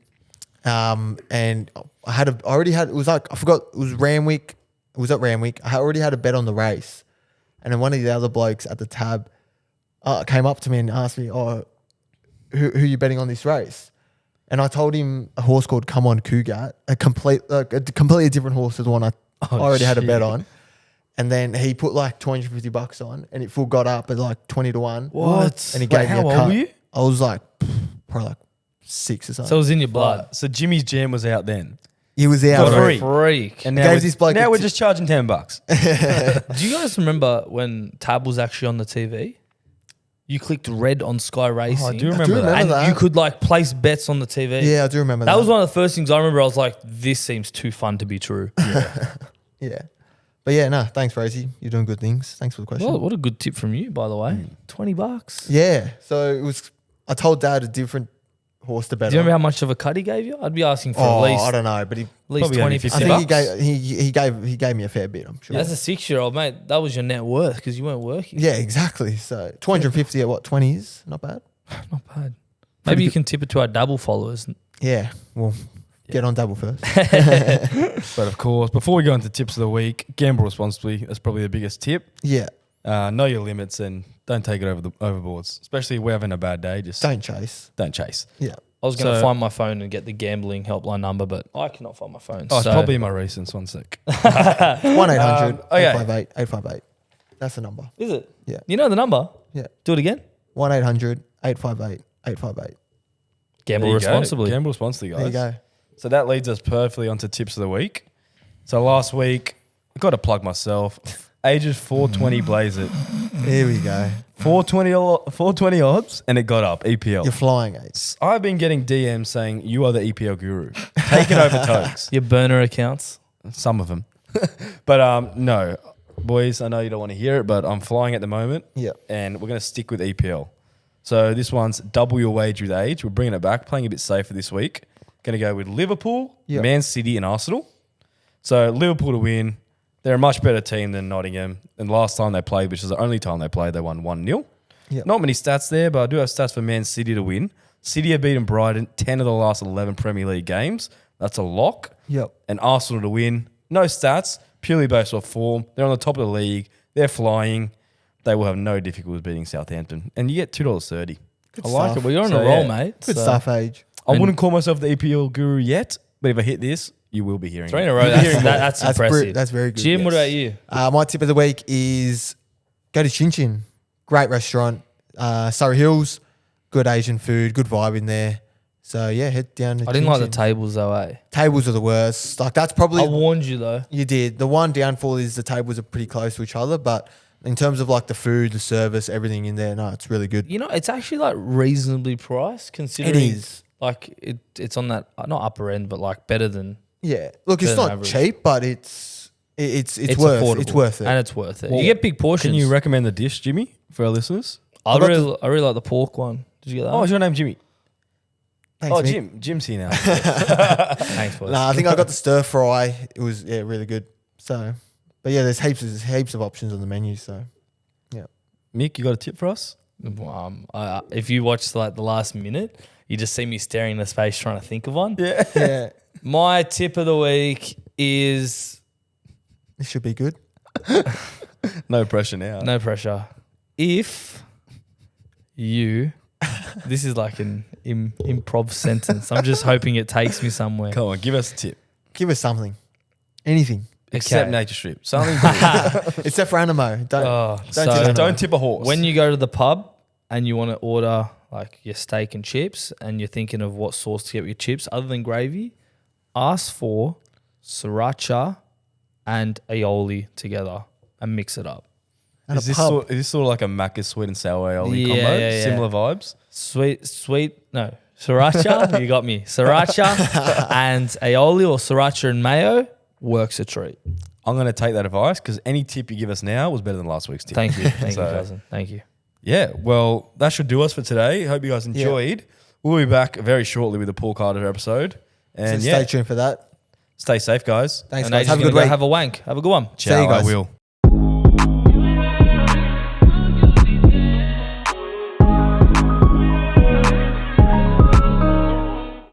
And I already had it was like I forgot it was Ramwick. It was at Ramwick. I already had a bet on the race, and then one of the other blokes at the tab came up to me and asked me, "Oh, who you betting on this race?" And I told him a horse called Come On Cougar, a completely different horse to the one I already had a bet on. And then he put like $250 on, and it full got up at like 20 to 1.
What?
And he
Wait,
gave me
how
a
old
cut.
were you?
I was like probably like 6 or something.
So it was in your blood.
So Jimmy's jam was out then.
he was out.
For free.
Freak.
And
Gave
now,
this bloke a
we're
t-
just charging $10.
Do you guys remember when Tab was actually on the TV? You clicked red on Sky Racing.
I do
I
remember
do
that.
remember
And
that.
you could like place bets on the TV.
Yeah, I do remember that.
That was one of the first things I remember. I was like, this seems too fun to be true.
Yeah. But yeah, no, thanks, Rosie. You're doing good things. Thanks for the question.
Well, what a good tip from you, by the way. $20.
Yeah. So it was, I told Dad a different horse to bet
Do you
on.
remember how much of a cut he gave you? I'd be asking for
Oh,
at least
I don't know, but
at least
Probably only
20
50
I think
bucks.
he gave me a fair bit, I'm sure.
As a 6-year-old, mate, that was your net worth because you weren't working.
Yeah, exactly. So 250 at what, 20s? Not bad.
Not bad. Maybe you can tip it to our double followers.
Yeah. Well, get on double first.
But of course, before we go into tips of the week, gamble responsibly. That's probably the biggest tip.
Yeah.
Know your limits and don't take it overboards. Especially if we're having a bad day. Just
Don't chase.
don't chase.
Yeah.
I was going to
So-
find my phone and get the gambling helpline number, but I cannot find my phone.
Oh, it's
so
probably in my recents. 1 sec.
1-800
okay.
858 858. That's the number.
Is it?
Yeah.
You know the number?
Yeah.
Do it again.
1-800 858 858.
Gamble
There you go.
responsibly.
Gamble responsibly, guys.
There you go.
So that leads us perfectly onto tips of the week. So last week, I got to plug myself. Ages 420 blaze it.
Here we go.
420 odds, and it got up. EPL.
You're flying, Ace.
I've been getting DMs saying you are the EPL guru. Take it over Tokes.
Your burner accounts.
Some of them. But no, boys, I know you don't want to hear it, but I'm flying at the moment.
Yep.
And we're going to stick with EPL. So this one's double your wage with Age. We're bringing it back, playing a bit safer this week. Going to go with Liverpool,
Yep.
Man City and Arsenal. So Liverpool to win. They're a much better team than Nottingham. And last time they played, which is the only time they played, they won 1-0.
Yep.
Not many stats there, but I do have stats for Man City to win. City have beaten Brighton 10 of the last 11 Premier League games. That's a lock.
Yep.
And Arsenal to win. No stats, purely based off form. They're on the top of the league. They're flying. They will have no difficulty beating Southampton. And you get $2.30.
I like
stuff.
it. Well, you're on
So,
a roll,
yeah.
mate.
Good
So-
stuff, Age.
I wouldn't call myself the EPL guru yet, but if I hit this, you will be hearing
3 in
it.
a row. That's impressive.
That's very good.
Jim, what
yes.
about you?
My tip of the week is go to Chin Chin. Great restaurant. Surrey Hills. Good Asian food. Good vibe in there. So, yeah, head down to
I didn't
Chin
like the
Chin.
tables though, eh?
Tables are the worst. Like, that's probably...
I warned you though.
You did. The one downfall is the tables are pretty close to each other, but in terms of like the food, the service, everything in there, no, it's really good.
You know, it's actually like reasonably priced considering.
It is.
Like it's on that not upper end, but like better than
Yeah. Look, it's
Better than
not
average.
cheap, but it's
affordable.
It's worth it.
and it's worth it.
Well,
you get big portions.
Can you recommend the dish, Jimmy, for our listeners?
I really like the pork one. Did you get that?
Oh, is your name Jimmy?
Thanks, Mick.
Jim. Jim's here now.
Thanks, boys.
No, I think I got the stir fry. It was really good. So, but yeah, there's heaps of options on the menu. So, yeah.
Mick, you got a tip for us?
If you watch like the last minute, you just see me staring in the space trying to think of one.
Yeah.
Yeah,
My tip of the week is
this should be good.
No pressure now.
no pressure. If you, this is like an improv sentence. I'm just hoping it takes me somewhere.
Come on, give us a tip.
Give us something, anything
Except
Okay.
nature strip. Something good.
except for Animo. Don't
Oh,
tip
so
Animo.
Don't tip a horse.
when you go to the pub and you want to order like your steak and chips and you're thinking of what sauce to get with your chips other than gravy, ask for sriracha and aioli together and mix it up.
At
is
a
this
pub.
sort of like a Macca's sweet and sour aioli
Yeah,
combo?
yeah, yeah.
Similar vibes?
Sriracha, you got me. Sriracha and aioli or sriracha and mayo works a treat.
I'm going to take that advice because any tip you give us now was better than last week's tip.
Thank you. Thank
So-
you, cousin. Thank you.
Yeah, well, that should do us for today. Hope you guys enjoyed. We'll be back very shortly with a Paul Carter episode.
So
And
stay tuned for that.
stay safe, guys.
Thanks,
And
guys.
Age's
Have a
gonna
good
go
week.
have a wank. Have a good one.
See you
Ciao, I
guys.
will.